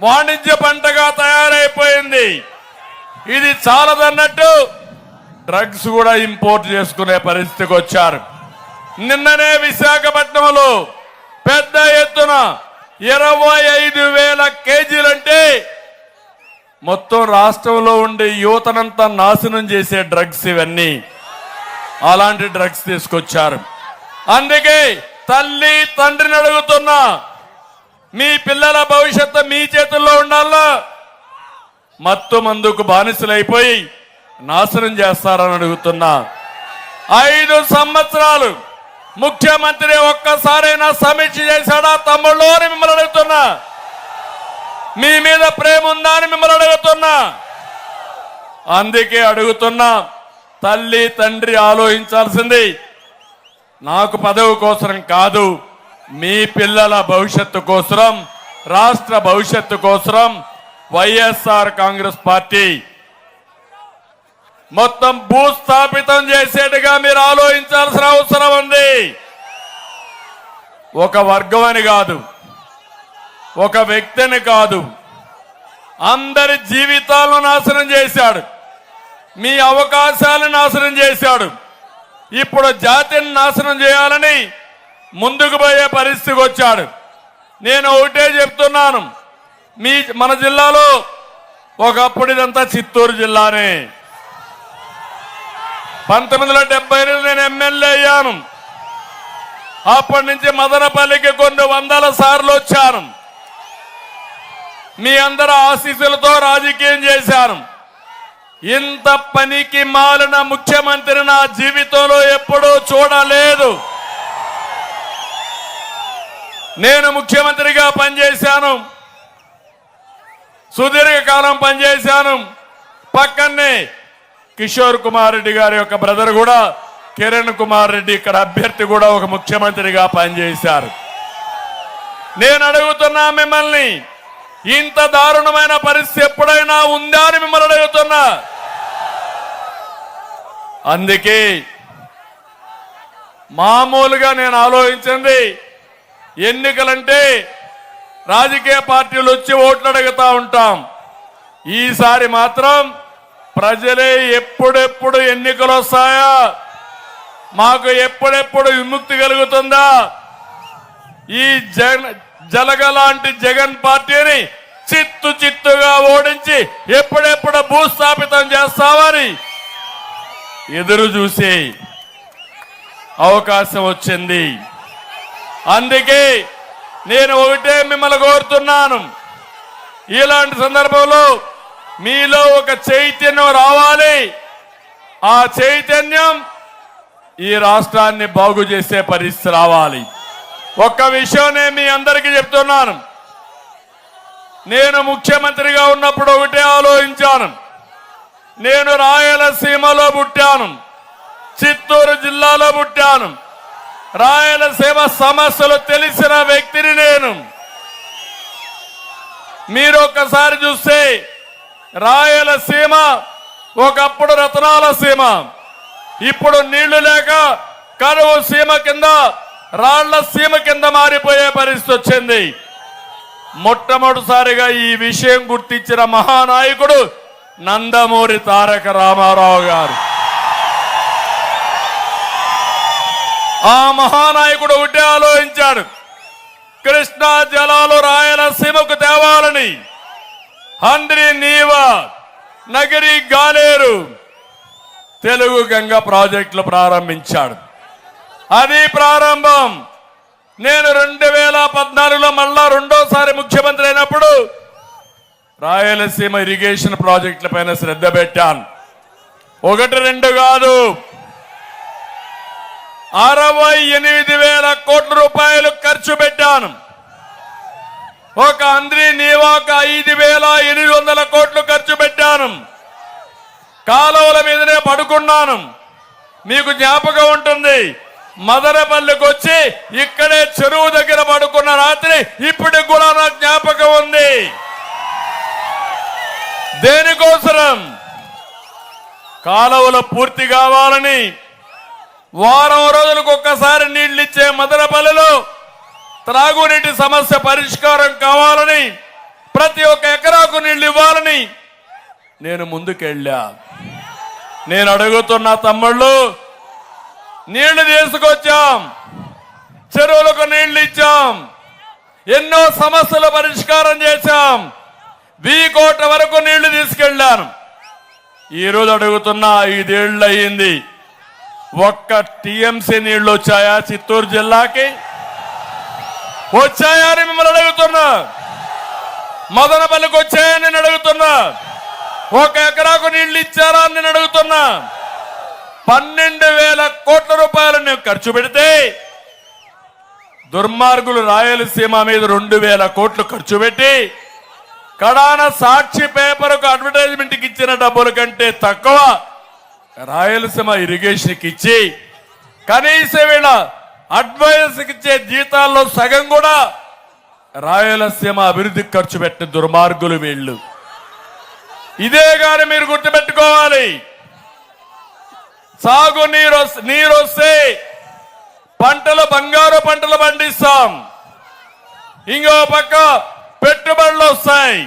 వాణిజ్య పంటగా తయారైపోయింది. ఇది చాలదన్నట్టు డ్రగ్స్ కూడా ఇంపోర్ట్ చేసుకునే పరిస్థితికి వచ్చారు. నిన్ననే విశాఖపట్నంలో పెద్ద ఎత్తున 25,000 కేజీలంటే మొత్తం రాష్ట్రంలో ఉండే యువతనంతా నాశనం చేసే డ్రగ్స్ ఇవన్నీ. అలాంటి డ్రగ్స్ తీసుకొచ్చారు. అందుకే తల్లి తండ్రిని అడుగుతున్నా, మీ పిల్లల భవిష్యత్తు మీ చేతుల్లో ఉండాలా? మత్తు మందుకు బానిసలైపోయి నాశనం చేస్తారని అడుగుతున్నా. 5 సంవత్సరాలు ముఖ్యమంత్రి ఒక్కసారైనా సమీక్ష చేశాడా తమ్ముళ్ళు అని మిమ్మల్ని అడుగుతున్నా. మీ మీద ప్రేమ ఉందా అని మిమ్మల్ని అడుగుతున్నా. అందుకే అడుగుతున్నా, తల్లి తండ్రి ఆలోచించాల్సింది నాకు పదవి కోసం కాదు, మీ పిల్లల భవిష్యత్తు కోసం, రాష్ట్ర భవిష్యత్తు కోసం వైఎస్ఆర్ కాంగ్రెస్ పార్టీ మొత్తం భూస్థాపితం చేసేట్టుగా మీరు ఆలోచించాల్సిన అవసరం ఉంది. ఒక వర్గం అని కాదు, ఒక వ్యక్తిని కాదు, అందరి జీవితాలను నాశనం చేశాడు. మీ అవకాశాలను నాశనం చేశాడు. ఇప్పుడు జాతిని నాశనం చేయాలని ముందుకు పోయే పరిస్థితికి వచ్చాడు. నేను ఒకటే చెప్తున్నాను, మన జిల్లాలో ఒకప్పుడు ఇదంతా చిత్తూరు జిల్లానే. 1978 నేను ఎమ్మెల్యే అయ్యాను. అప్పటి నుంచి మదనపల్లికి కొన్ని 100 సార్లు వచ్చాను. మీ అందరి ఆశీస్సులతో రాజకీయం చేశాను. ఇంత పనికి మాలిన ముఖ్యమంత్రి నా జీవితంలో ఎప్పుడూ చూడలేదు. నేను ముఖ్యమంత్రిగా పనిచేశాను, సుదీర్ఘకాలం పనిచేశాను. పక్కనే కిషోర్ కుమార్ రెడ్డి గారి యొక్క బ్రదర్ కూడా, కిరణ్ కుమార్ రెడ్డి ఇక్కడ అభ్యర్థి కూడా ఒక ముఖ్యమంత్రిగా పనిచేశారు. నేను అడుగుతున్నా మిమ్మల్ని, ఇంత దారుణమైన పరిస్థితి ఎప్పుడైనా ఉందా అని మిమ్మల్ని అడుగుతున్నా. అందుకే మామూలుగా నేను ఆలోచించింది, ఎన్నికలంటే రాజకీయ పార్టీలు వచ్చి ఓట్లు అడుగుతా ఉంటాం. ఈసారి మాత్రం ప్రజలే ఎప్పుడెప్పుడు ఎన్నికలు వస్తాయా, మాకు ఎప్పుడెప్పుడు విముక్తి కలుగుతుందా, ఈ జలగలాంటి జగన్ పార్టీని చిత్తుగా ఓడించి ఎప్పుడెప్పుడు భూస్థాపితం చేస్తామని ఎదురు చూసే అవకాశం వచ్చింది. అందుకే నేను ఒకటే మిమ్మల్ని కోరుతున్నాను, ఇలాంటి సందర్భంలో మీలో ఒక చైతన్యం రావాలి. ఆ చైతన్యం ఈ రాష్ట్రాన్ని బాగు చేసే పరిస్థితి రావాలి. ఒక్క విషయం నేను మీ అందరికీ చెప్తున్నాను. నేను ముఖ్యమంత్రిగా ఉన్నప్పుడు ఒకటే ఆలోచించాను. నేను రాయలసీమలో పుట్టాను, చిత్తూరు జిల్లాలో పుట్టాను. రాయలసీమ సమస్యలు తెలిసిన వ్యక్తిని నేను. మీరు ఒక్కసారి చూస్తే రాయలసీమ ఒకప్పుడు రతనాల సీమ, ఇప్పుడు నీళ్లు లేక కరువు సీమ కింద, రాళ్ల సీమ కింద మారిపోయే పరిస్థితి వచ్చింది. మొట్టమొదటిసారిగా ఈ విషయం గుర్తించిన మహానాయకుడు నందమూరి తారక రామారావు గారు. ఆ మహానాయకుడు ఒకటే ఆలోచించాడు, కృష్ణా జలాలు రాయలసీమకు తేవాలని. హంద్రి నీవా, నగిరి గాలేరు తెలుగు గంగ ప్రాజెక్టులు ప్రారంభించాడు. అది ప్రారంభం. నేను 2014లో మళ్ళా రెండోసారి ముఖ్యమంత్రి అయినప్పుడు రాయలసీమ ఇరిగేషన్ ప్రాజెక్టుల పైన శ్రద్ధ పెట్టాను. 1-2 కాదు, 68,000 కోట్ల రూపాయలు ఖర్చు పెట్టాను. ఒక హంద్రి నీవాక 5,800 కోట్లు ఖర్చు పెట్టాను. కాలువల మీదనే పడుకున్నాను. మీకు జ్ఞాపకం ఉంటుంది, మదనపల్లికి వచ్చి ఇక్కడే చెరువు దగ్గర పడుకున్న రాత్రి ఇప్పటికి కూడా నాకు జ్ఞాపకం ఉంది. దేనికోసరం? కాలువలు పూర్తి కావాలని, వారం రోజులకు ఒక్కసారి నీళ్లు ఇచ్చే మదనపల్లిలో త్రాగునీటి సమస్య పరిష్కారం కావాలని, ప్రతి ఒక్క ఎకరాకు నీళ్లు ఇవ్వాలని నేను ముందుకెళ్ళా. నేను అడుగుతున్న తమ్ముళ్ళు, నీళ్లు తీసుకొచ్చాం, చెరువులకు నీళ్లు ఇచ్చాం, ఎన్నో సమస్యలు పరిష్కారం చేశాం, 1000 కోట్ల వరకు నీళ్లు తీసుకెళ్లాను. ఈరోజు అడుగుతున్నా, 5 ఏళ్ళు అయ్యింది, ఒక్క టీఎంసీ నీళ్లు వచ్చాయా చిత్తూరు జిల్లాకి? వచ్చాయా అని మిమ్మల్ని అడుగుతున్నా. మదనపల్లికి వచ్చాయని నేను అడుగుతున్నా. 1 ఎకరాకు నీళ్లు ఇచ్చారా అని నేను అడుగుతున్నా. 12,000 కోట్ల రూపాయలు నేను ఖర్చు పెడితే దుర్మార్గులు రాయలసీమ మీద 2,000 కోట్లు ఖర్చు పెట్టి కడాన సాక్షి పేపర్కు అడ్వర్టైజ్మెంట్కి ఇచ్చిన డబ్బుల కంటే తక్కువ రాయలసీమ ఇరిగేషన్కి ఇచ్చి, కనీసం వీళ్ళ అడ్వైజర్కి ఇచ్చే జీతాల్లో సగం కూడా రాయలసీమ అభివృద్ధికి ఖర్చు పెట్టిన దుర్మార్గులు వీళ్ళు. ఇదే గాని మీరు గుర్తుపెట్టుకోవాలి. సాగు నీరు వస్తే పంటలు, బంగారు పంటలు పండిస్తాం. ఇంకో పక్క పెట్టుబడులు వస్తాయి,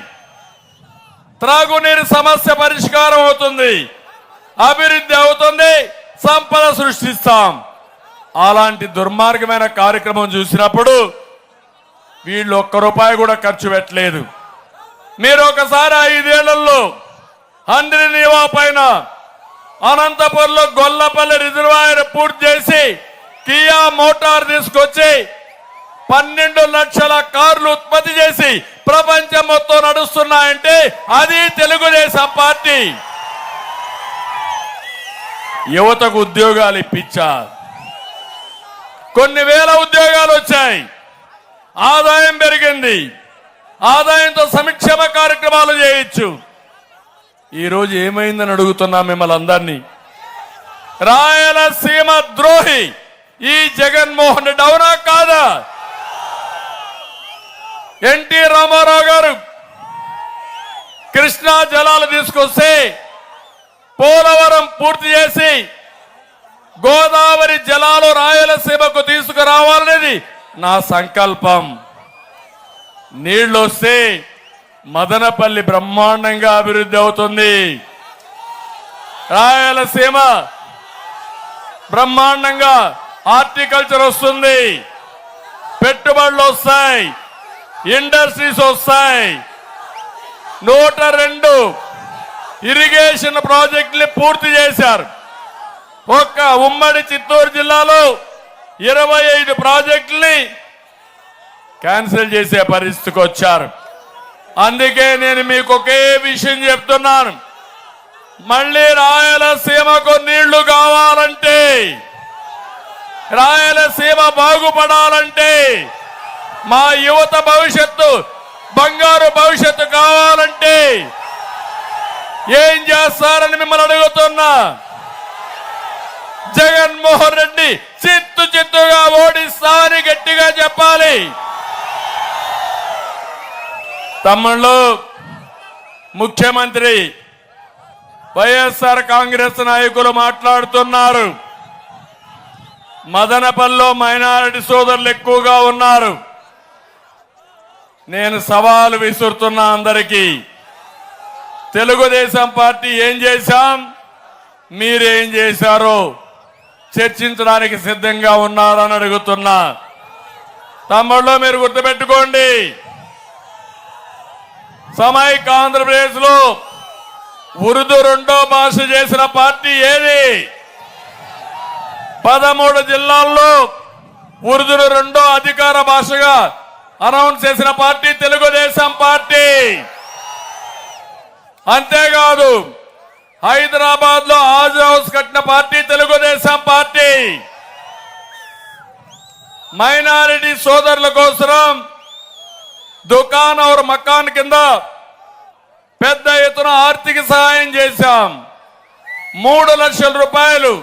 త్రాగునీరు సమస్య పరిష్కారం అవుతుంది, అభివృద్ధి అవుతుంది, సంపద సృష్టిస్తాం. అలాంటి దుర్మార్గమైన కార్యక్రమం చూసినప్పుడు వీళ్ళు 1 రూపాయి కూడా ఖర్చు పెట్టలేదు. మీరు ఒకసారి 5 ఏళ్లలో హంద్రి నీవా పైన అనంతపురంలో గొల్లపల్లి రిజర్వాయర్ పూర్తి చేసి కియా మోటార్ తీసుకొచ్చి 12 లక్షల కార్లు ఉత్పత్తి చేసి ప్రపంచం మొత్తం నడుస్తున్నాయంటే అది తెలుగుదేశం పార్టీ. యువతకు ఉద్యోగాలు ఇప్పించారు, కొన్ని వేల ఉద్యోగాలు వచ్చాయి, ఆదాయం పెరిగింది, ఆదాయంతో సంక్షేమ కార్యక్రమాలు చేయొచ్చు. ఈరోజు ఏమైందని అడుగుతున్నా మిమ్మల్ని అందరినీ. రాయలసీమ ద్రోహి ఈ జగన్మోహన్ రెడ్డి, అవునా కాదా? ఎన్టీ రామారావు గారు కృష్ణా జలాలు తీసుకొస్తే పోలవరం పూర్తి చేసి గోదావరి జలాలు రాయలసీమకు తీసుకురావాలనేది నా సంకల్పం. నీళ్లు వస్తే మదనపల్లి బ్రహ్మాండంగా అభివృద్ధి అవుతుంది, రాయలసీమ బ్రహ్మాండంగా హార్టికల్చర్ వస్తుంది, పెట్టుబడులు వస్తాయి, ఇండస్ట్రీస్ వస్తాయి. 102 ఇరిగేషన్ ప్రాజెక్టులు పూర్తి చేశారు. ఒక్క ఉమ్మడి చిత్తూరు జిల్లాలో 25 ప్రాజెక్టుల్ని క్యాన్సిల్ చేసే పరిస్థితికి వచ్చారు. అందుకే నేను మీకు ఒకే విషయం చెప్తున్నాను, మళ్ళీ రాయలసీమకు నీళ్లు కావాలంటే, రాయలసీమ బాగుపడాలంటే, మా యువత భవిష్యత్తు బంగారు భవిష్యత్తు కావాలంటే ఏం చేస్తారని మిమ్మల్ని అడుగుతున్నా. జగన్మోహన్ రెడ్డి చిత్తుగా ఓడిస్తామని గట్టిగా చెప్పాలి. తమ్ముళ్ళు, ముఖ్యమంత్రి వైఎస్ఆర్ కాంగ్రెస్ నాయకులు మాట్లాడుతున్నారు. మదనపల్లిలో మైనారిటీ సోదరులు ఎక్కువగా ఉన్నారు. నేను సవాలు విసురుతున్నా అందరికీ. తెలుగుదేశం పార్టీ ఏం చేశాం, మీరేం చేశారో చర్చించడానికి సిద్ధంగా ఉన్నారని అడుగుతున్నా. తమ్ముళ్ళు, మీరు గుర్తుపెట్టుకోండి, సమైక్య ఆంధ్రప్రదేశ్ లో ఉర్దూ రెండో భాష చేసిన పార్టీ ఏది? 13 జిల్లాల్లో ఉర్దూను రెండో అధికార భాషగా అనౌన్స్ చేసిన పార్టీ తెలుగుదేశం పార్టీ. అంతేకాదు, హైదరాబాద్ లో ఆజ్ హౌస్ కట్టిన పార్టీ తెలుగుదేశం పార్టీ. మైనారిటీ సోదరుల కోసం దుకాన్ और మకాన్ కింద పెద్ద ఎత్తున ఆర్థిక సహాయం చేశాం. 3 లక్షల రూపాయలు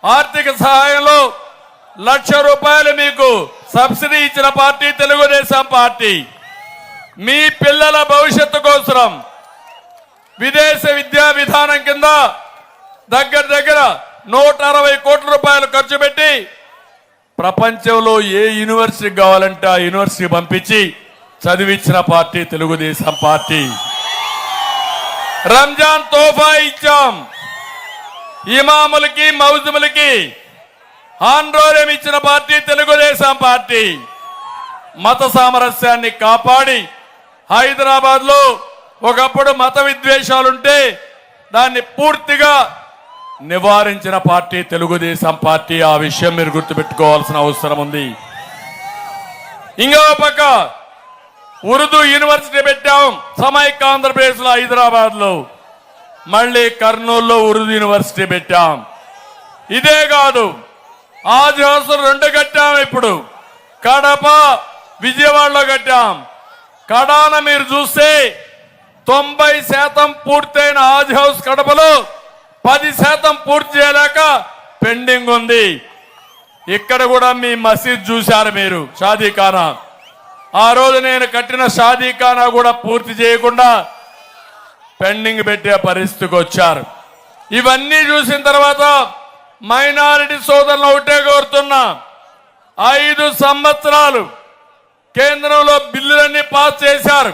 ఆర్థిక సహాయంలో 1 లక్ష రూపాయలు మీకు సబ్సిడీ ఇచ్చిన పార్టీ తెలుగుదేశం పార్టీ. మీ పిల్లల భవిష్యత్తు కోసం విదేశ విద్యా విధానం కింద దగ్గర 160 కోట్ల రూపాయలు ఖర్చు పెట్టి ప్రపంచంలో ఏ యూనివర్సిటీ కావాలంటే ఆ యూనివర్సిటీ పంపించి చదివించిన పార్టీ తెలుగుదేశం పార్టీ. రంజాన్ తోఫా ఇచ్చాం. ఇమాములకి మౌజుములకి ఆందోళన ఇచ్చిన పార్టీ తెలుగుదేశం పార్టీ. మత సామరస్యాన్ని కాపాడి హైదరాబాద్ లో ఒకప్పుడు మత విద్వేషాలుంటే దాన్ని పూర్తిగా నివారించిన పార్టీ తెలుగుదేశం పార్టీ. ఆ విషయం మీరు గుర్తుపెట్టుకోవాల్సిన అవసరం ఉంది. ఇంకో పక్క ఉర్దూ యూనివర్సిటీ పెట్టాం సమైక్య ఆంధ్రప్రదేశ్ లో, హైదరాబాద్ లో. మళ్ళీ కర్నూలులో ఉర్దూ యూనివర్సిటీ పెట్టాం. ఇదే కాదు, ఆజ్ హౌస్ 2 కట్టాం. ఇప్పుడు కడప, విజయవాడలో కట్టాం. కడాన మీరు చూస్తే 90% పూర్తయిన ఆజ్ హౌస్ కడపలో 10% పూర్తి చేయలేక పెండింగ్ ఉంది. ఇక్కడ కూడా మీ మసీద్ చూశారు మీరు, షాదీఖానా. ఆ రోజు నేను కట్టిన షాదీఖానా కూడా పూర్తి చేయకుండా పెండింగ్ పెట్టే పరిస్థితికి వచ్చారు. ఇవన్నీ చూసిన తర్వాత మైనారిటీ సోదరులను ఒకటే కోరుతున్నా, 5 సంవత్సరాలు కేంద్రంలో బిల్లులన్నీ పాస్ చేశారు.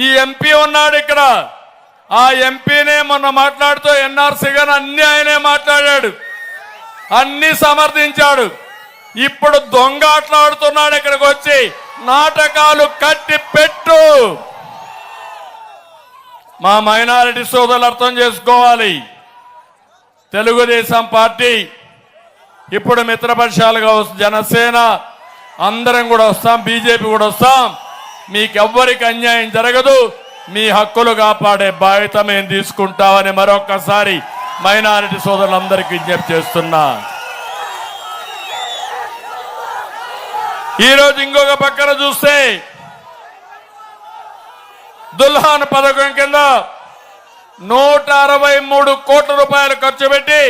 ఈ ఎంపీ ఉన్నాడు ఇక్కడ, ఆ ఎంపీనే మొన్న మాట్లాడుతూ ఎన్ఆర్సీ గాని అన్ని ఆయనే మాట్లాడాడు, అన్ని సమర్థించాడు. ఇప్పుడు దొంగ ఆటలాడుతున్నాడు. ఇక్కడికి వచ్చి నాటకాలు కట్టి పెట్టు. మా మైనారిటీ సోదరులు అర్థం చేసుకోవాలి, తెలుగుదేశం పార్టీ ఇప్పుడు మిత్రపక్షాలుగా జనసేన అందరం కూడా వస్తాం, బీజేపీ కూడా వస్తాం. మీకెవ్వరికి అన్యాయం జరగదు, మీ హక్కులు కాపాడే బాధ్యత మేము తీసుకుంటామని మరొక్కసారి మైనారిటీ సోదరులందరికీ విజ్ఞప్తి చేస్తున్నా. ఈరోజు ఇంకొక పక్కన చూస్తే దుల్హాన్ పథకం కింద 163 కోట్ల రూపాయలు ఖర్చు పెట్టి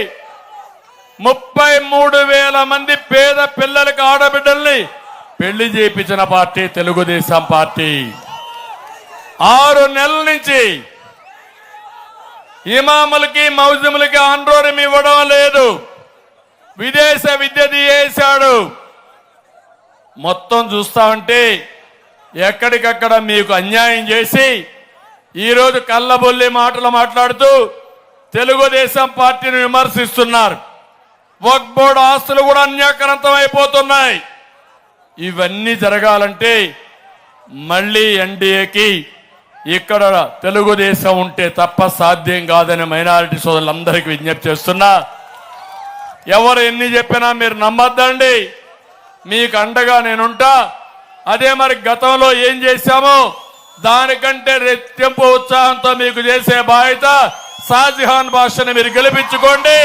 33,000 మంది పేద పిల్లలకి ఆడబిడ్డల్ని పెళ్లి చేయించిన పార్టీ తెలుగుదేశం పార్టీ. 6 నెలల నుంచి ఇమాములకి మౌజుములకి ఆందోళన ఇవ్వడం లేదు, విదేశ విద్య తీయేశాడు. మొత్తం చూస్తామంటే ఎక్కడికక్కడ మీకు అన్యాయం చేసి ఈరోజు కళ్ళబొల్లి మాటలు మాట్లాడుతూ తెలుగుదేశం పార్టీని విమర్శిస్తున్నారు. వక్ఫ్ బోర్డు ఆస్తులు కూడా అన్యాక్రాంతం అయిపోతున్నాయి. ఇవన్నీ జరగాలంటే మళ్ళీ ఎన్డీఏకి ఇక్కడ తెలుగుదేశం ఉంటే తప్ప సాధ్యం కాదని మైనారిటీ సోదరులందరికీ విజ్ఞప్తి చేస్తున్నా. ఎవరు ఎన్ని చెప్పినా మీరు నమ్మద్దండి. మీకు అండగా నేనుంటా. అదే మరి గతంలో ఏం చేశామో దానికంటే రెట్టింపు ఉత్సాహంతో మీకు చేసే బాధ్యత. షాజహాన్ భాషని మీరు గెలిపించుకోండి.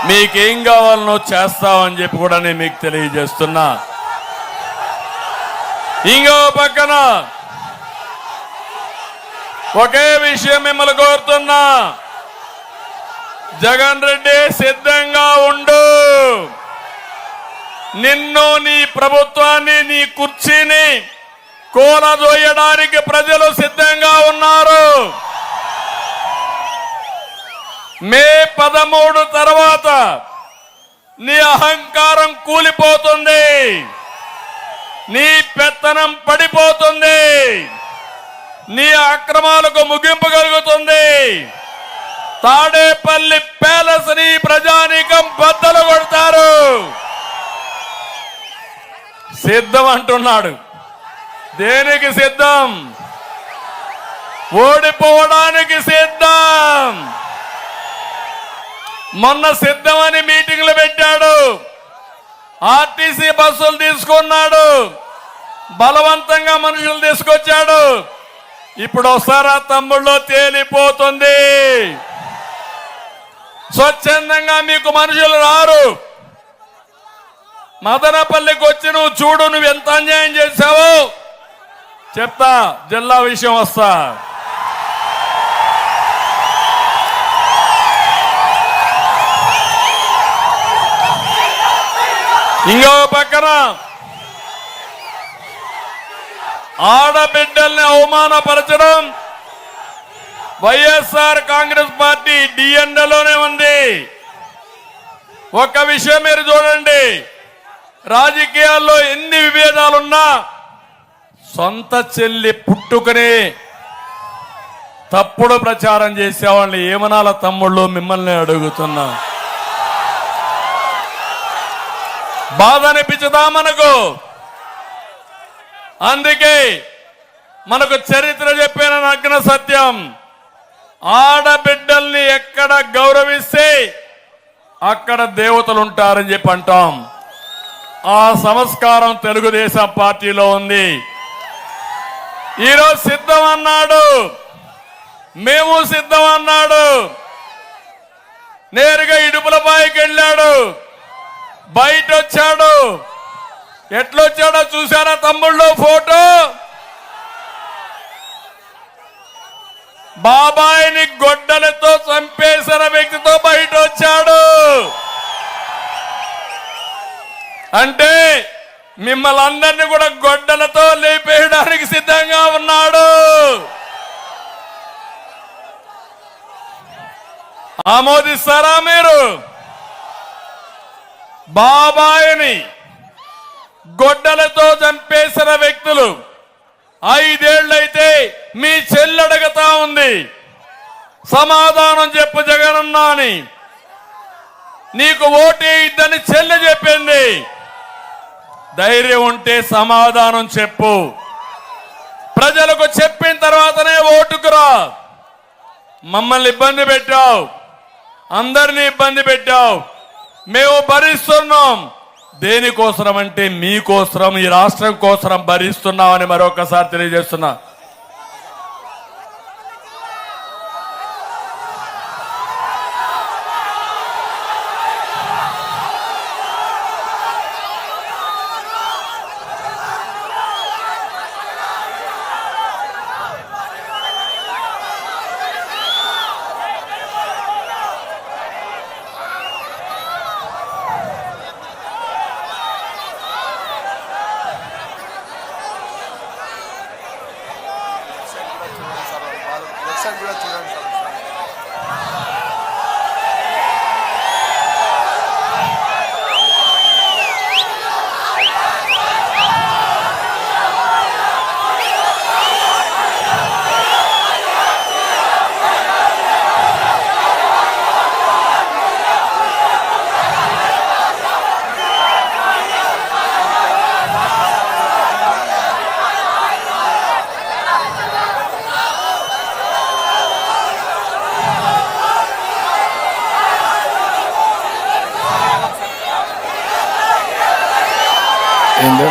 మీకేం కావాలనో చేస్తామని చెప్పి కూడా నేను మీకు తెలియజేస్తున్నా. ఇంకో పక్కన ఒకే విషయం మిమ్మల్ని కోరుతున్నా. జగన్ రెడ్డి సిద్ధంగా ఉండు. నిన్ను, నీ ప్రభుత్వాన్ని, నీ కుర్చీని కూలదోయడానికి ప్రజలు సిద్ధంగా ఉన్నారు. మే 13 తర్వాత నీ అహంకారం కూలిపోతుంది, నీ పెత్తనం పడిపోతుంది, నీ అక్రమాలకు ముగింపు కలుగుతుంది. తాడేపల్లి ప్యాలెస్ ని ప్రజానీకం బద్దలు కొడతారు. సిద్ధం అంటున్నాడు. దేనికి సిద్ధం? ఓడిపోవడానికి సిద్ధం. మొన్న సిద్ధమని మీటింగ్లు పెట్టాడు. ఆర్టీసీ బస్సులు తీసుకున్నాడు. బలవంతంగా మనుషులు తీసుకొచ్చాడు. ఇప్పుడు వస్తారా తమ్ముళ్ళు? తేలిపోతుంది. స్వచ్ఛందంగా మీకు మనుషులు రారు. మదనపల్లికి వచ్చి నువ్వు చూడు, నువ్వు ఎంత అన్యాయం చేశావో చెప్తా. జిల్లా విషయం వస్తా. ఇంకో పక్కన ఆడబిడ్డల్ని అవమానపరచడం వైఎస్ఆర్ కాంగ్రెస్ పార్టీ డిఎన్ఏలోనే ఉంది. ఒక్క విషయం మీరు చూడండి. రాజకీయాల్లో ఎన్ని విభేదాలున్నా సొంత చెల్లి పుట్టుకనే తప్పుడు ప్రచారం చేసేవాళ్ళని ఏమనాల తమ్ముళ్ళు? మిమ్మల్ని అడుగుతున్నా. బాధ అనిపించదా మనకు? అందుకే మనకు చరిత్ర చెప్పిన నగ్న సత్యం, ఆడబిడ్డల్ని ఎక్కడ గౌరవిస్తే అక్కడ దేవతలు ఉంటారని చెప్పి అంటాం. ఆ సంస్కారం తెలుగుదేశం పార్టీలో ఉంది. ఈరోజు సిద్ధం అన్నాడు, మేము సిద్ధం అన్నాడు. నేరుగా ఇడుపులపాయకి వెళ్ళాడు, బయట వచ్చాడు. ఎట్లొచ్చాడో చూసారా తమ్ముళ్ళు? ఫోటో బాబాయిని గొడ్డలతో చంపేసిన వ్యక్తితో బయట వచ్చాడు. అంటే మిమ్మల్ని అందరినీ కూడా గొడ్డలతో లేపేయడానికి సిద్ధంగా ఉన్నాడు. ఆమోదిస్తారా మీరు? బాబాయిని గొడ్డలతో చంపేసిన వ్యక్తులు 5 ఏళ్లైతే మీ చెల్లి అడగతా ఉంది, సమాధానం చెప్పు జగనన్నా అని. నీకు ఓటే ఇద్దని చెల్లి చెప్పింది. ధైర్యం ఉంటే సమాధానం చెప్పు. ప్రజలకు చెప్పిన తర్వాతనే ఓటుకురా. మమ్మల్ని ఇబ్బంది పెట్టావు, అందరినీ ఇబ్బంది పెట్టావు. మేము భరిస్తున్నాం. దేనికోసం అంటే మీకోసం, ఈ రాష్ట్రం కోసం భరిస్తున్నామని మరొకసారి తెలియజేస్తున్నా. ఏంది?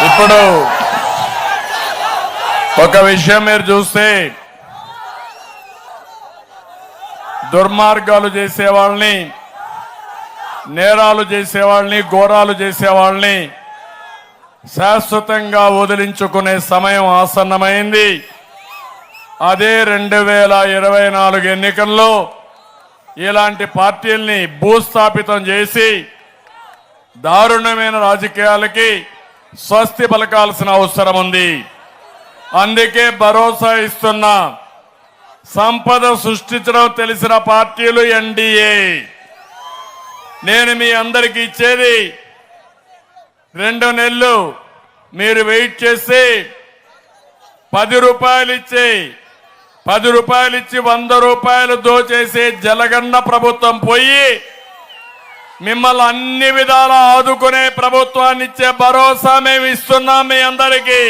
ఇప్పుడు ఒక విషయం మీరు చూస్తే దుర్మార్గాలు చేసేవాళ్ళని, నేరాలు చేసేవాళ్ళని, ఘోరాలు చేసేవాళ్ళని శాశ్వతంగా వదిలించుకునే సమయం ఆసన్నమైంది. అదే 2024 ఎన్నికల్లో ఇలాంటి పార్టీల్ని భూస్థాపితం చేసి దారుణమైన రాజకీయాలకి స్వస్తి పలకాల్సిన అవసరం ఉంది. అందుకే భరోసా ఇస్తున్నా, సంపద సృష్టించడం తెలిసిన పార్టీలు ఎన్డీఏ. నేను మీ అందరికీ ఇచ్చేది 2 నెలలు మీరు వెయిట్ చేసి 10 రూపాయలు ఇచ్చి 100 రూపాయలు దోచేసే జలగన్న ప్రభుత్వం పోయి మిమ్మల్ని అన్ని విధాలా ఆదుకునే ప్రభుత్వాన్ని ఇచ్చే భరోసా మేము ఇస్తున్నాం మీ అందరికీ.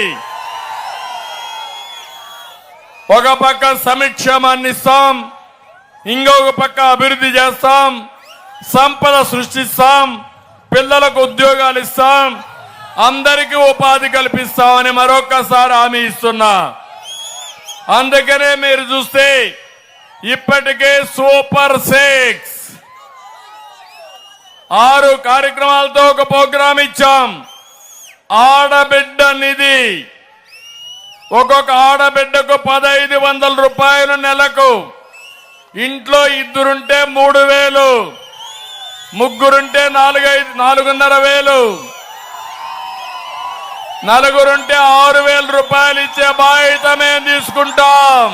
ఒక పక్క సంక్షేమాన్ని ఇస్తాం, ఇంకొక పక్క అభివృద్ధి చేస్తాం, సంపద సృష్టిస్తాం, పిల్లలకు ఉద్యోగాలు ఇస్తాం, అందరికీ ఉపాధి కల్పిస్తామని మరొకసారి హామీ ఇస్తున్నా. అందుకనే మీరు చూస్తే ఇప్పటికే సూపర్ 6 6 కార్యక్రమాలతో ఒక ప్రోగ్రాం ఇచ్చాం. ఆడబిడ్డ నిధి, ఒక్కొక్క ఆడబిడ్డకు 1500 రూపాయలు నెలకు. ఇంట్లో 2 3000, ముగ్గురుంటే 4500, నలుగురుంటే 6000 రూపాయలు ఇచ్చే బాధ్యత మేము తీసుకుంటాం.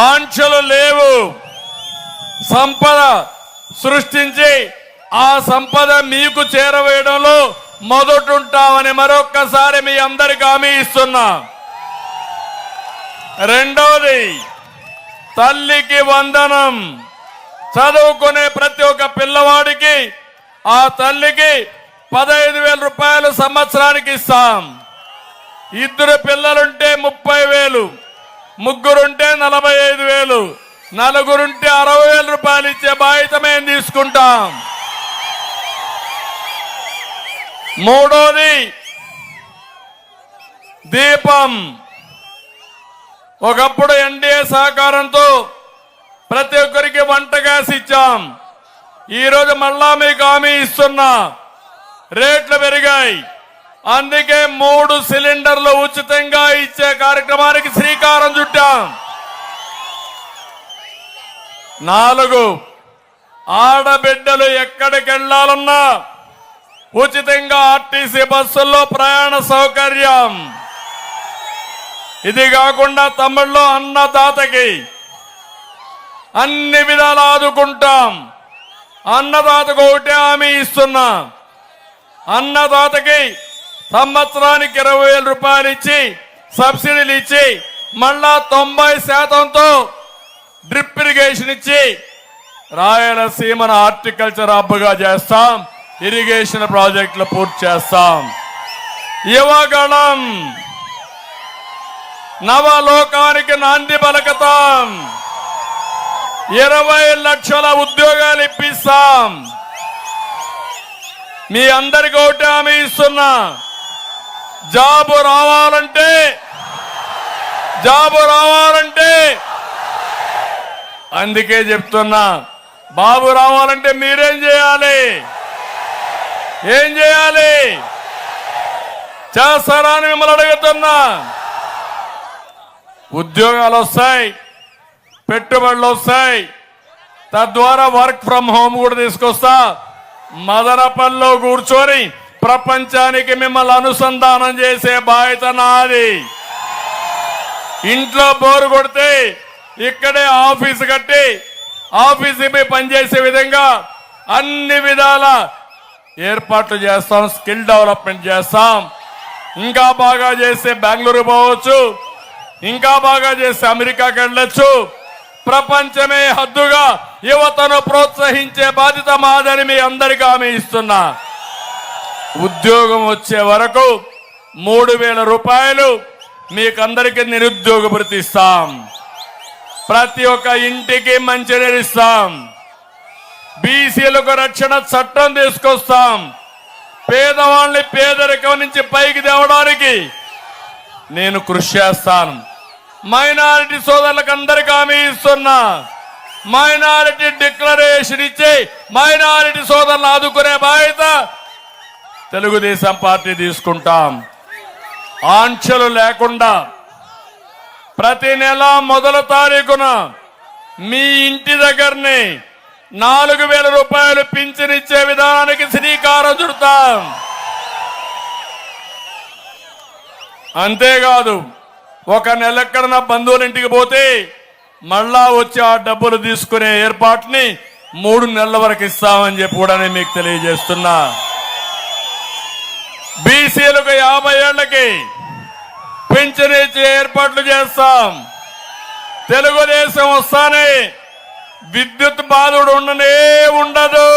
ఆంక్షలు లేవు. సంపద సృష్టించి ఆ సంపద మీకు చేరవేయడంలో మొదటుంటామని మరొక్కసారి మీ అందరికి హామీ ఇస్తున్నా. రెండవది, తల్లికి వందనం. చదువుకునే ప్రతి ఒక్క పిల్లవాడికి ఆ తల్లికి 15,000 రూపాయలు సంవత్సరానికి ఇస్తాం. 2 పిల్లలుంటే 30,000, ముగ్గురుంటే 45,000, నలుగురుంటే 60,000 రూపాయలు ఇచ్చే బాధ్యత మేము తీసుకుంటాం. మూడోది, దీపం. ఒకప్పుడు ఎన్డీఏ సహకారంతో ప్రతి ఒక్కరికి వంట గ్యాస్ ఇచ్చాం. ఈరోజు మళ్ళా మీకు హామీ ఇస్తున్నా, రేట్లు పెరిగాయి. అందుకే 3 సిలిండర్లు ఉచితంగా ఇచ్చే కార్యక్రమానికి శ్రీకారం చుట్టాం. 4, ఆడబిడ్డలు ఎక్కడికి వెళ్లాలన్నా ఉచితంగా ఆర్టీసీ బస్సుల్లో ప్రయాణ సౌకర్యం. ఇది కాకుండా తమిళ్లో అన్నదాతకి అన్ని విధాలు ఆదుకుంటాం. అన్నదాతకు ఒకటే హామీ ఇస్తున్నా, అన్నదాతకి సంవత్సరానికి 20,000 రూపాయలు ఇచ్చి సబ్సిడీలు ఇచ్చి మళ్ళా 90%తో డ్రిప్ ఇరిగేషన్ ఇచ్చి రాయలసీమను హార్టికల్చర్ హబ్గా చేస్తాం. ఇరిగేషన్ ప్రాజెక్టులు పూర్తి చేస్తాం. యువగణం, నవలోకానికి నాంది పలకతాం. 20 లక్షల ఉద్యోగాలు ఇప్పిస్తాం. మీ అందరికీ ఒకటి హామీ ఇస్తున్నా, జాబు రావాలంటే అందుకే చెప్తున్నా, బాబు రావాలంటే మీరేం చేయాలి? ఏం చేయాలి? చేస్తారా అని మిమ్మల్ని అడుగుతున్నా. ఉద్యోగాలు వస్తాయి, పెట్టుబడులు వస్తాయి, తద్వారా వర్క్ ఫ్రం హోమ్ కూడా తీసుకొస్తా. మదనపల్లిలో కూర్చొని ప్రపంచానికి మిమ్మల్ని అనుసంధానం చేసే బాధ్యత నాది. ఇంట్లో బోరు కొడితే ఇక్కడే ఆఫీసు కట్టి ఆఫీసుపై పనిచేసే విధంగా అన్ని విధాల ఏర్పాట్లు చేస్తాం. స్కిల్ డెవలప్మెంట్ చేస్తాం. ఇంకా బాగా చేస్తే బెంగళూరు పోవచ్చు, ఇంకా బాగా చేస్తే అమెరికాకి వెళ్ళొచ్చు. ప్రపంచమే హద్దుగా యువతను ప్రోత్సహించే బాధ్యత మాదని మీ అందరికీ హామీ ఇస్తున్నా. ఉద్యోగం వచ్చే వరకు 3,000 రూపాయలు మీకందరికీ నిరుద్యోగ భృతి ఇస్తాం. ప్రతి ఒక్క ఇంటికి మంచినీరు ఇస్తాం. బీసీలకు రక్షణ చట్టం తీసుకొస్తాం. పేదవాళ్ళని పేదరికం నుంచి పైకి తేవడానికి నేను కృషి చేస్తాను. మైనారిటీ సోదరులకు అందరికీ హామీ ఇస్తున్నా. మైనారిటీ డిక్లరేషన్ ఇచ్చి మైనారిటీ సోదరులను ఆదుకునే బాధ్యత తెలుగుదేశం పార్టీ తీసుకుంటాం. ఆంక్షలు లేకుండా ప్రతి నెల మొదటి తారీఖున మీ ఇంటి దగ్గరనే 4,000 రూపాయలు పింఛన్ ఇచ్చే విధానానికి శ్రీకారం చుడతాం. అంతేకాదు ఒక నెల ఎక్కడన్నా బంధువుల ఇంటికి పోతే మళ్ళా వచ్చి ఆ డబ్బులు తీసుకునే ఏర్పాటుని 3 నెలల వరకు ఇస్తామని చెప్పి కూడా నేను మీకు తెలియజేస్తున్నా. బీసీలకు 50 ఏళ్లకి పింఛన్ ఇచ్చే ఏర్పాట్లు చేస్తాం. తెలుగుదేశం వస్తానే విద్యుత్ బాధుడు ఉండదు.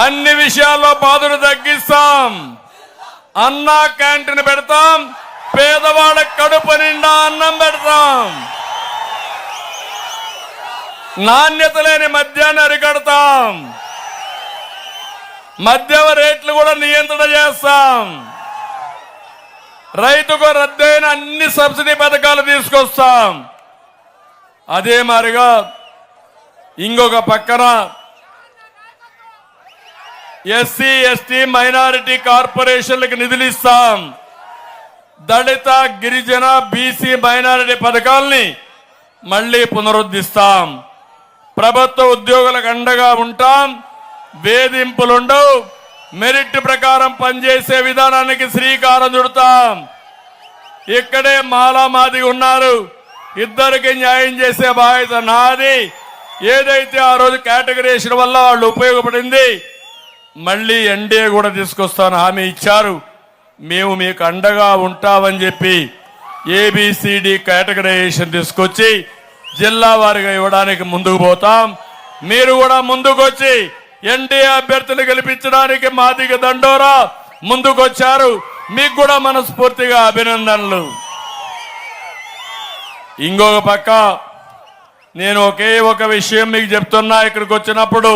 అన్ని విషయాల్లో బాధుడు తగ్గిస్తాం. అన్నా క్యాంటీన్ పెడతాం. పేదవాళ్ళ కడుపు నిండా అన్నం పెడతాం. నాణ్యత లేని మద్యాన్ని అరికడతాం. మద్యం రేట్లు కూడా నియంత్రణ చేస్తాం. రైతుకు రద్దయిన అన్ని సబ్సిడీ పథకాలు తీసుకొస్తాం. అదే మాదిరిగా ఇంకొక పక్కన ఎస్సీ ఎస్టీ మైనారిటీ కార్పొరేషన్లకు నిధులు ఇస్తాం. దళిత గిరిజన బీసీ మైనారిటీ పథకాల్ని మళ్లీ పునరుద్ధరిస్తాం. ప్రభుత్వ ఉద్యోగులకు అండగా ఉంటాం. వేధింపులుండవు. మెరిట్ ప్రకారం పనిచేసే విధానానికి శ్రీకారం చుడతాం. ఇక్కడే మాలామాది ఉన్నారు. ఇద్దరికి న్యాయం చేసే బాధ్యత నాది. ఏదైతే ఆ రోజు కేటగిరీషన్ వల్ల వాళ్ళు ఉపయోగపడింది మళ్ళీ ఎన్డీఏ కూడా తీసుకొస్తాను హామీ ఇచ్చారు. మేము మీకు అండగా ఉంటామని చెప్పి ఏబిసిడి కేటగిరైజేషన్ తీసుకొచ్చి జిల్లా వారిగా ఇవ్వడానికి ముందుకు పోతాం. మీరు కూడా ముందుకు వచ్చి ఎన్డీఏ అభ్యర్థులు గెలిపించడానికి మాదిగ దండోరా ముందుకొచ్చారు. మీకు కూడా మనస్ఫూర్తిగా అభినందనలు. ఇంకొక పక్క నేను ఒకే ఒక విషయం మీకు చెప్తున్నా. ఇక్కడికి వచ్చినప్పుడు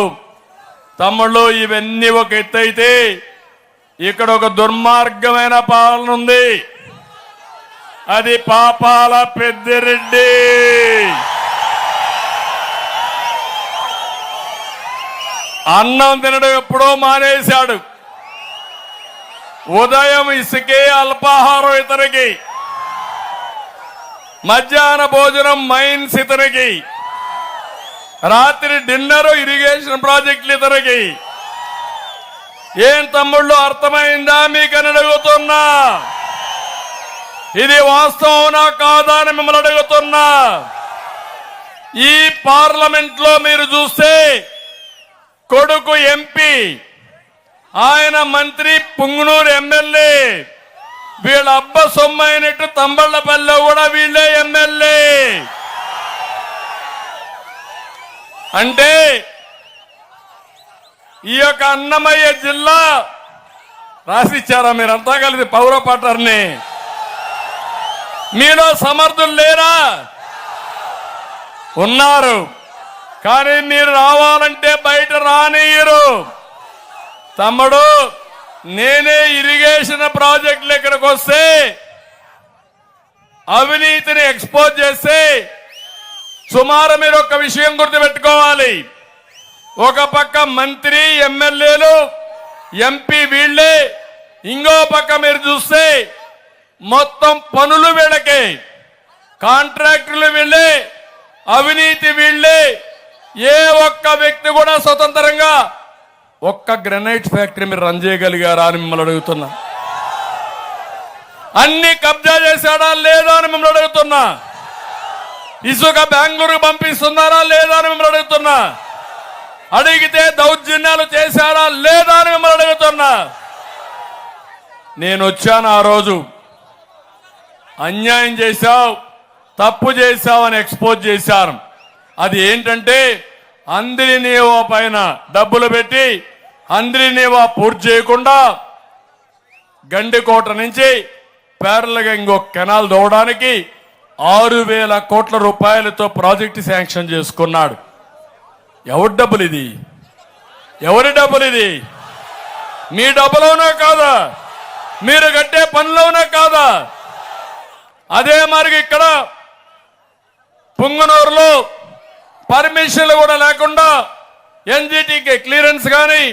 తమ్ముళ్ళు ఇవన్నీ ఒక ఎత్తు అయితే ఇక్కడ ఒక దుర్మార్గమైన పాలన ఉంది. అది పాపాల పెద్దిరెడ్డి. అన్నం తినడం ఎప్పుడో మానేశాడు. ఉదయం ఇసుకే అల్పాహారం ఇతనికి, మధ్యాహ్న భోజనం మైన్స్ ఇతనికి, రాత్రి డిన్నర్ ఇరిగేషన్ ప్రాజెక్టులు ఇతనికి. ఏం తమ్ముళ్ళు అర్థమైందా మీకని అడుగుతున్నా. ఇది వాస్తవనా కాదా అని మిమ్మల్ని అడుగుతున్నా. ఈ పార్లమెంట్ లో మీరు చూస్తే కొడుకు ఎంపీ, ఆయన మంత్రి, పుంగనూరు ఎమ్మెల్యే, వీళ్ళ అబ్బ సొమ్మైనట్టు తంబళ్లపల్లిలో కూడా వీళ్ళే ఎమ్మెల్యే. అంటే ఈ యొక్క అన్నమయ్య జిల్లా రాసిచ్చారా మీరంతా కలిసి పౌర పట్టర్ని? మీలో సమర్థులు లేరా? ఉన్నారు. కానీ మీరు రావాలంటే బయట రానియ్యరు. తమ్ముడు నేనే ఇరిగేషన్ ప్రాజెక్టులు ఇక్కడికి వస్తే అవినీతిని ఎక్స్పోజ్ చేస్తే సుమారు మీరు ఒక విషయం గుర్తుపెట్టుకోవాలి. ఒక పక్క మంత్రి, ఎమ్మెల్యేలు, ఎంపీ వీళ్ళే, ఇంకో పక్క మీరు చూస్తే మొత్తం పనులు వీళ్ళకే, కాంట్రాక్టులు వీళ్ళే, అవినీతి వీళ్ళే. ఏ ఒక్క వ్యక్తి కూడా స్వతంత్రంగా ఒక్క గ్రెనైట్ ఫ్యాక్టరీ మీరు రన్ చేయగలిగారా అని మిమ్మల్ని అడుగుతున్నా. అన్ని కబ్జా చేశాడా లేదా అని మిమ్మల్ని అడుగుతున్నా. ఇసుక బెంగళూరుకు పంపిస్తున్నారా లేదా అని మిమ్మల్ని అడుగుతున్నా. అడిగితే దౌర్జన్యాలు చేశారా లేదా అని మిమ్మల్ని అడుగుతున్నా. నేను వచ్చాను ఆ రోజు, అన్యాయం చేశావు, తప్పు చేశావు అని ఎక్స్పోజ్ చేశాను. అది ఏంటంటే అంద్రినీవా పైన డబ్బులు పెట్టి అంద్రినీవా పూర్తి చేయకుండా గండికోట నుంచి పేర్లగా ఇంకొక కెనాల్ దోవడానికి 6,000 కోట్ల రూపాయలతో ప్రాజెక్టు శాంక్షన్ చేసుకున్నాడు. ఎవరి డబ్బులు ఇది? ఎవరి డబ్బులు ఇది? మీ డబ్బులోనా కాదా? మీరు కట్టే పనులోనా కాదా? అదే మరి ఇక్కడ పుంగనూరులో పర్మిషన్లు కూడా లేకుండా ఎన్జిటికి క్లియరెన్స్ కానీ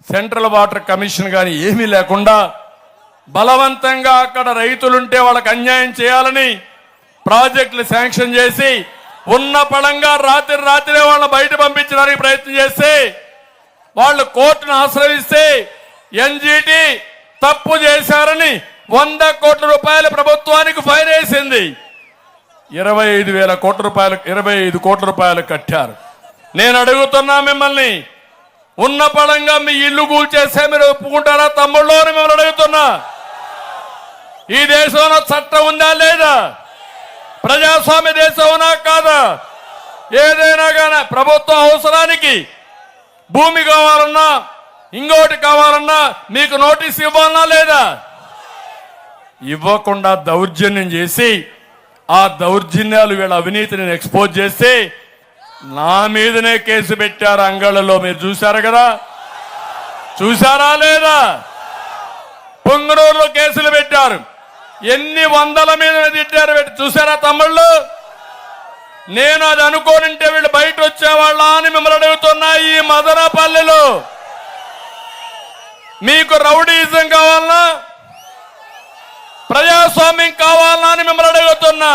సెంట్రల్ వాటర్ కమిషన్ కానీ ఏమీ లేకుండా బలవంతంగా అక్కడ రైతులుంటే వాళ్ళకి అన్యాయం చేయాలని ప్రాజెక్టులు శాంక్షన్ చేసి ఉన్న పడంగా రాత్రి వాళ్ళని బయట పంపించడానికి ప్రయత్నం చేస్తే వాళ్ళు కోర్టును ఆశ్రయిస్తే ఎన్జిటి తప్పు చేశారని 100 కోట్ల రూపాయల ప్రభుత్వానికి ఫైన్ వేసింది. 25,000 కోట్ల రూపాయలు 25 కోట్ల రూపాయలు కట్టారు. నేను అడుగుతున్నా మిమ్మల్ని, ఉన్న పడంగా మీ ఇల్లు కూల్చేస్తే మీరు ఒప్పుకుంటారా తమ్ముళ్ళు అని మిమ్మల్ని అడుగుతున్నా. ఈ దేశంలో చట్టం ఉందా లేదా? ప్రజాస్వామ్య దేశం ఉన్నా కాదా? ఏదైనా కానీ ప్రభుత్వ అవసరానికి భూమి కావాలన్నా ఇంకోటి కావాలన్నా మీకు నోటీస్ ఇవ్వాలన్నా లేదా? ఇవ్వకుండా దౌర్జన్యం చేసి ఆ దౌర్జన్యాలు వీళ్ళ అవినీతిని ఎక్స్పోజ్ చేస్తే నా మీదనే కేసు పెట్టారు అంగళ్ళలో. మీరు చూశారు కదా, చూశారా లేదా? పొంగనూరులో కేసులు పెట్టారు. ఎన్ని వందల మీద తిట్టారు చూసారా తమ్ముళ్ళు? నేను అది అనుకోనింటే వీళ్ళు బయట వచ్చేవాళ్ళ అని మిమ్మల్ని అడుగుతున్నా. ఈ మదనపల్లిలో మీకు రౌడీజం కావాలన్నా ప్రజాస్వామ్యం కావాలన్నా అని మిమ్మల్ని అడుగుతున్నా.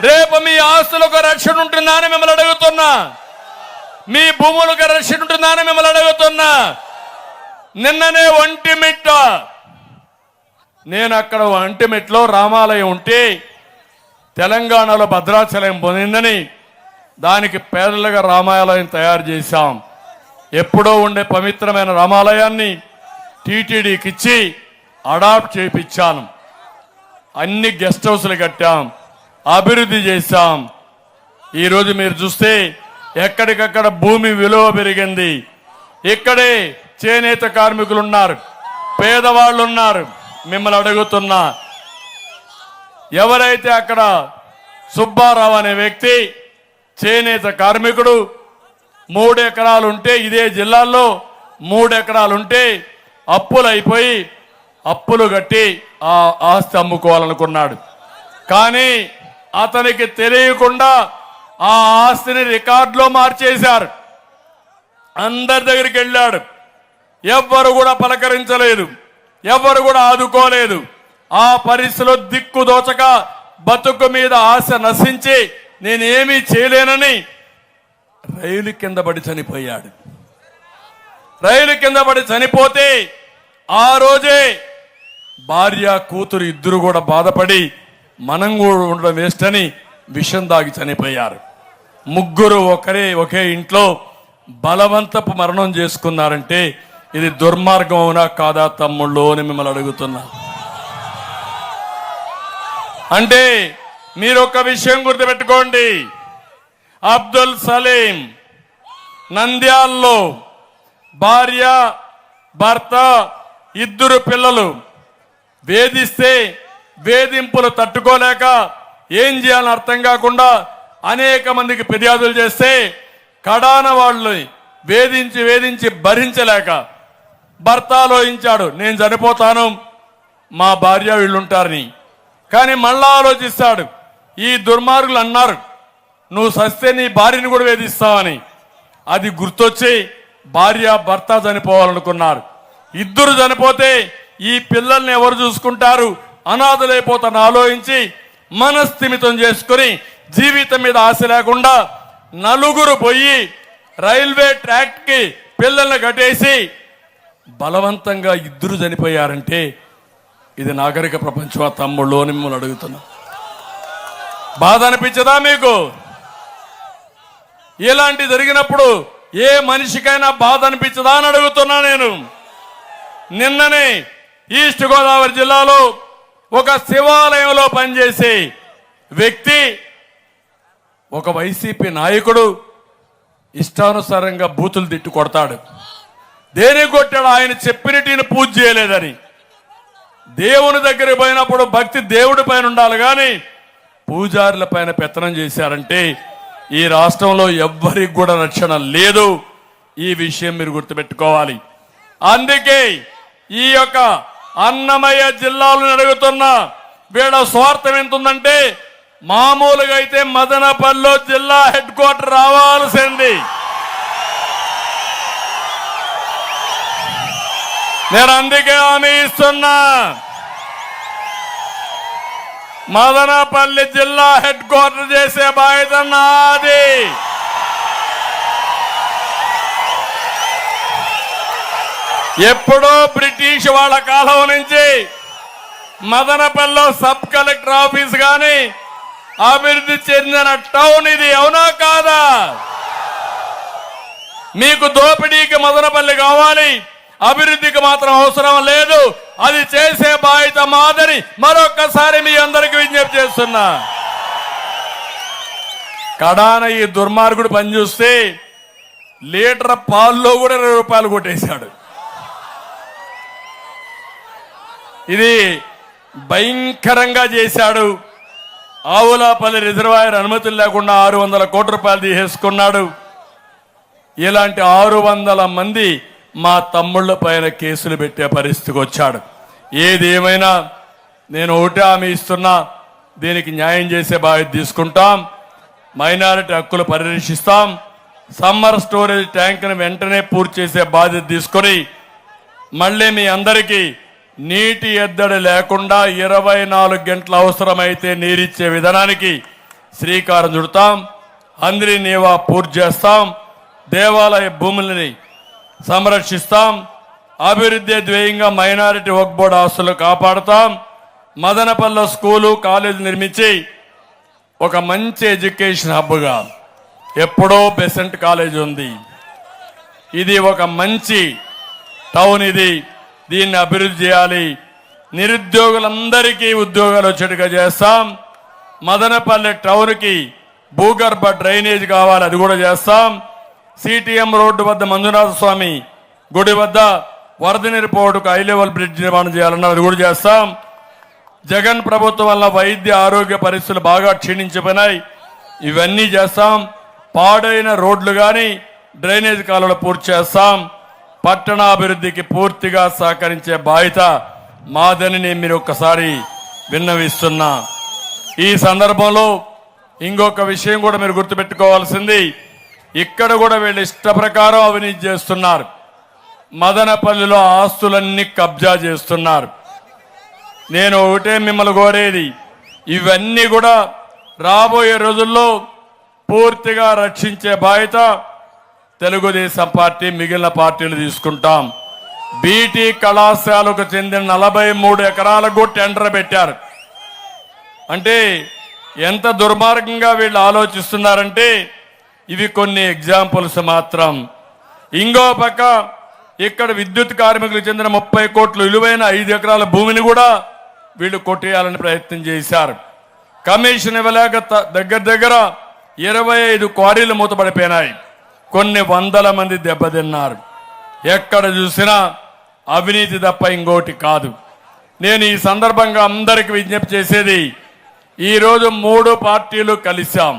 రేపు మీ ఆస్తులకు రక్షణ ఉంటుందా అని మిమ్మల్ని అడుగుతున్నా. మీ భూములకు రక్షణ ఉంటుందా అని మిమ్మల్ని అడుగుతున్నా. నిన్ననే ఒంటిమిట్ట, నేను అక్కడ ఒంటిమిట్టలో రామాలయం ఉంటే తెలంగాణలో భద్రాచలం పొందిందని దానికి పేర్లుగా రామాలయం తయారు చేశాం. ఎప్పుడో ఉండే పవిత్రమైన రామాలయాన్ని టీటీడీకి ఇచ్చి అడాప్ట్ చేయించాను. అన్ని గెస్ట్ హౌస్లు కట్టాం, అభివృద్ధి చేశాం. ఈరోజు మీరు చూస్తే ఎక్కడికక్కడ భూమి విలువ పెరిగింది. ఇక్కడే చేనేత కార్మికులు ఉన్నారు, పేదవాళ్ళు ఉన్నారు. మిమ్మల్ని అడుగుతున్నా, ఎవరైతే అక్కడ సుబ్బారావు అనే వ్యక్తి చేనేత కార్మికుడు 3 ఎకరాలు ఉంటే, ఇదే జిల్లాల్లో 3 ఎకరాలు ఉంటే అప్పులు అయిపోయి అప్పులు కట్టి ఆ ఆస్తి అమ్ముకోవాలనుకున్నాడు. కానీ అతనికి తెలియకుండా ఆ ఆస్తిని రికార్డులో మార్చేశారు. అందరి దగ్గరికి వెళ్ళాడు, ఎవ్వరు కూడా పలకరించలేదు, ఎవ్వరు కూడా ఆదుకోలేదు. ఆ పరిస్థితిలో దిక్కు దోచక బతుకు మీద ఆశ నశించి నేనేమీ చేయలేనని రైలు కింద పడి చనిపోయాడు. రైలు కింద పడి చనిపోతే ఆ రోజే భార్య కూతురు ఇద్దరు కూడా బాధపడి మనం కూడా ఉండడం వేస్ట్ అని విషం దాగి చనిపోయారు. ముగ్గురు ఒకే ఇంట్లో బలవంతపు మరణం చేసుకున్నారంటే ఇది దుర్మార్గం అవునా కాదా తమ్ముళ్ళు అని మిమ్మల్ని అడుగుతున్నా. అంటే మీరు ఒక విషయం గుర్తుపెట్టుకోండి, అబ్దుల్ సలీం నంద్యాల్లో భార్య భర్త ఇద్దరు పిల్లలు వేధిస్తే వేధింపులు తట్టుకోలేక ఏం చేయాలని అర్థం కాకుండా అనేక మందికి ఫిర్యాదులు చేస్తే కడాన వాళ్ళు వేధించి భరించలేక భర్త ఆలోచించాడు, నేను చనిపోతాను, మా భార్య వీళ్ళుంటారని. కానీ మళ్ళా ఆలోచిస్తాడు, ఈ దుర్మార్గులు అన్నారు నువ్వు సస్తే నీ భార్యని కూడా వేధిస్తావని. అది గుర్తొచ్చి భార్య భర్త చనిపోవాలనుకున్నారు. ఇద్దరు చనిపోతే ఈ పిల్లల్ని ఎవరు చూసుకుంటారు, అనాథలైపోతాను ఆలోచించి మనస్థిమితం చేసుకుని జీవితం మీద ఆశ లేకుండా నలుగురు పోయి రైల్వే ట్రాక్ కి పిల్లల్ని కట్టేసి బలవంతంగా ఇద్దరు చనిపోయారంటే ఇది నాగరిక ప్రపంచం తమ్ముళ్ళు అని మిమ్మల్ని అడుగుతున్నా. బాధ అనిపించదా మీకు? ఇలాంటి జరిగినప్పుడు ఏ మనిషికైనా బాధ అనిపించదా అని అడుగుతున్నా నేను. నిన్ననే ఈస్ట్ గోదావరి జిల్లాలో ఒక శివాలయంలో పనిచేసే వ్యక్తి, ఒక వైసీపీ నాయకుడు ఇష్టానుసారంగా బూతులు తిట్టు కొడతాడు. దేనికి కొట్టాడు? ఆయన చెప్పినట్టు పూజ చేయలేదని. దేవుని దగ్గరికి పోయినప్పుడు భక్తి దేవుడి పైన ఉండాలి కానీ పూజారుల పైన పెత్తనం చేశారంటే ఈ రాష్ట్రంలో ఎవ్వరికి కూడా రక్షణ లేదు. ఈ విషయం మీరు గుర్తుపెట్టుకోవాలి. అందుకే ఈ యొక్క అన్నమయ్య జిల్లాలను అడుగుతున్న వీళ్ళ స్వార్థం ఎంత ఉందంటే, మామూలుగా అయితే మదనపల్లిలో జిల్లా హెడ్ క్వార్టర్ రావాల్సింది. నేను అందుకే హామీ ఇస్తున్నా, మదనపల్లి జిల్లా హెడ్ క్వార్టర్ చేసే బాధ్యత నాది. ఎప్పుడో బ్రిటిష్ వాళ్ళ కాలం నుంచి మదనపల్లిలో సబ్ కలెక్టర్ ఆఫీస్ కానీ అభివృద్ధి చెందిన టౌన్ ఇది. అవునా కాదా? మీకు దోపిడీకి మదనపల్లి కావాలి, అభివృద్ధికి మాత్రం అవసరం లేదు. అది చేసే బాధ్యత మాదని మరొక్కసారి మీ అందరికీ విజ్ఞప్తి చేస్తున్నా. కడాన ఈ దుర్మార్గుడు పనిచేస్తే లీటర్ పాల్లో కూడా 20 రూపాయలు కొట్టేశాడు. ఇది భయంకరంగా చేశాడు. ఆవులాపల్లి రిజర్వాయర్ అనుమతులు లేకుండా 600 కోట్ల రూపాయలు తీసేసుకున్నాడు. ఇలాంటి 600 మంది మా తమ్ముళ్ళ పైన కేసులు పెట్టే పరిస్థితికి వచ్చాడు. ఏది ఏమైనా నేను ఒకటే హామీ ఇస్తున్నా, దీనికి న్యాయం చేసే బాధ్యత తీసుకుంటాం. మైనారిటీ హక్కులు పరిరక్షిస్తాం. సమ్మర్ స్టోరేజ్ ట్యాంక్ను వెంటనే పూర్తి చేసే బాధ్యత తీసుకొని మళ్ళీ మీ అందరికీ నీటి ఎద్దడి లేకుండా 24 గంటలు అవసరమైతే నీరిచ్చే విధానానికి శ్రీకారం చుడతాం. అందరి నీవా పూర్తి చేస్తాం. దేవాలయ భూములని సంరక్షిస్తాం. అభివృద్ధి ధ్యేయంగా మైనారిటీ వక్ఫ్ బోర్డు ఆస్తులు కాపాడుతాం. మదనపల్లి స్కూలు కాలేజీ నిర్మించి ఒక మంచి ఎడ్యుకేషన్ హబ్గా, ఎప్పుడో బెసెంట్ కాలేజ్ ఉంది, ఇది ఒక మంచి టౌన్. ఇది దీన్ని అభివృద్ధి చేయాలి. నిరుద్యోగులందరికీ ఉద్యోగాలు వచ్చేట్టుగా చేస్తాం. మదనపల్లి టౌన్కి భూగర్భ డ్రైనేజ్ కావాలి, అది కూడా చేస్తాం. సిటిఎం రోడ్డు వద్ద మంజునాథ స్వామి గుడి వద్ద వరద నీరు పోటుకు హై లెవెల్ బ్రిడ్జ్ నిర్మాణం చేయాలన్న అది కూడా చేస్తాం. జగన్ ప్రభుత్వం వల్ల వైద్య ఆరోగ్య పరిస్థితులు బాగా క్షీణించిపోయినాయి, ఇవన్నీ చేస్తాం. పాడైన రోడ్లు కానీ డ్రైనేజ్ కాలువలు పూర్తి చేస్తాం. పట్టణాభివృద్ధికి పూర్తిగా సహకరించే బాధ్యత మాదని నేను మీరు ఒక్కసారి విన్నవిస్తున్నా. ఈ సందర్భంలో ఇంకొక విషయం కూడా మీరు గుర్తుపెట్టుకోవాల్సింది, ఇక్కడ కూడా వీళ్ళు ఇష్ట ప్రకారం అవినీతి చేస్తున్నారు. మదనపల్లిలో ఆస్తులన్నీ కబ్జా చేస్తున్నారు. నేను ఒకటే మిమ్మల్ని కోరేది, ఇవన్నీ కూడా రాబోయే రోజుల్లో పూర్తిగా రక్షించే బాధ్యత తెలుగుదేశం పార్టీ, మిగిలిన పార్టీలు తీసుకుంటాం. బీటీ కళాశాలకు చెందిన 43 ఎకరాలకు టెండర్ పెట్టారు. అంటే ఎంత దుర్మార్గంగా వీళ్ళు ఆలోచిస్తున్నారంటే ఇవి కొన్ని ఎగ్జాంపుల్స్ మాత్రం. ఇంకో పక్క ఇక్కడ విద్యుత్ కార్మికులకు చెందిన 30 కోట్లు విలువైన 5 ఎకరాల భూమిని కూడా వీళ్ళు కొట్టేయాలని ప్రయత్నం చేశారు. కమిషన్ ఇవ్వలేక దగ్గర దగ్గర 25 క్వారీలు మూతపడిపోయినాయి. కొన్ని వందల మంది దెబ్బతిన్నారు. ఎక్కడ చూసినా అవినీతి తప్ప ఇంకోటి కాదు. నేను ఈ సందర్భంగా అందరికి విజ్ఞప్తి చేసేది, ఈరోజు 3 పార్టీలు కలిశాం.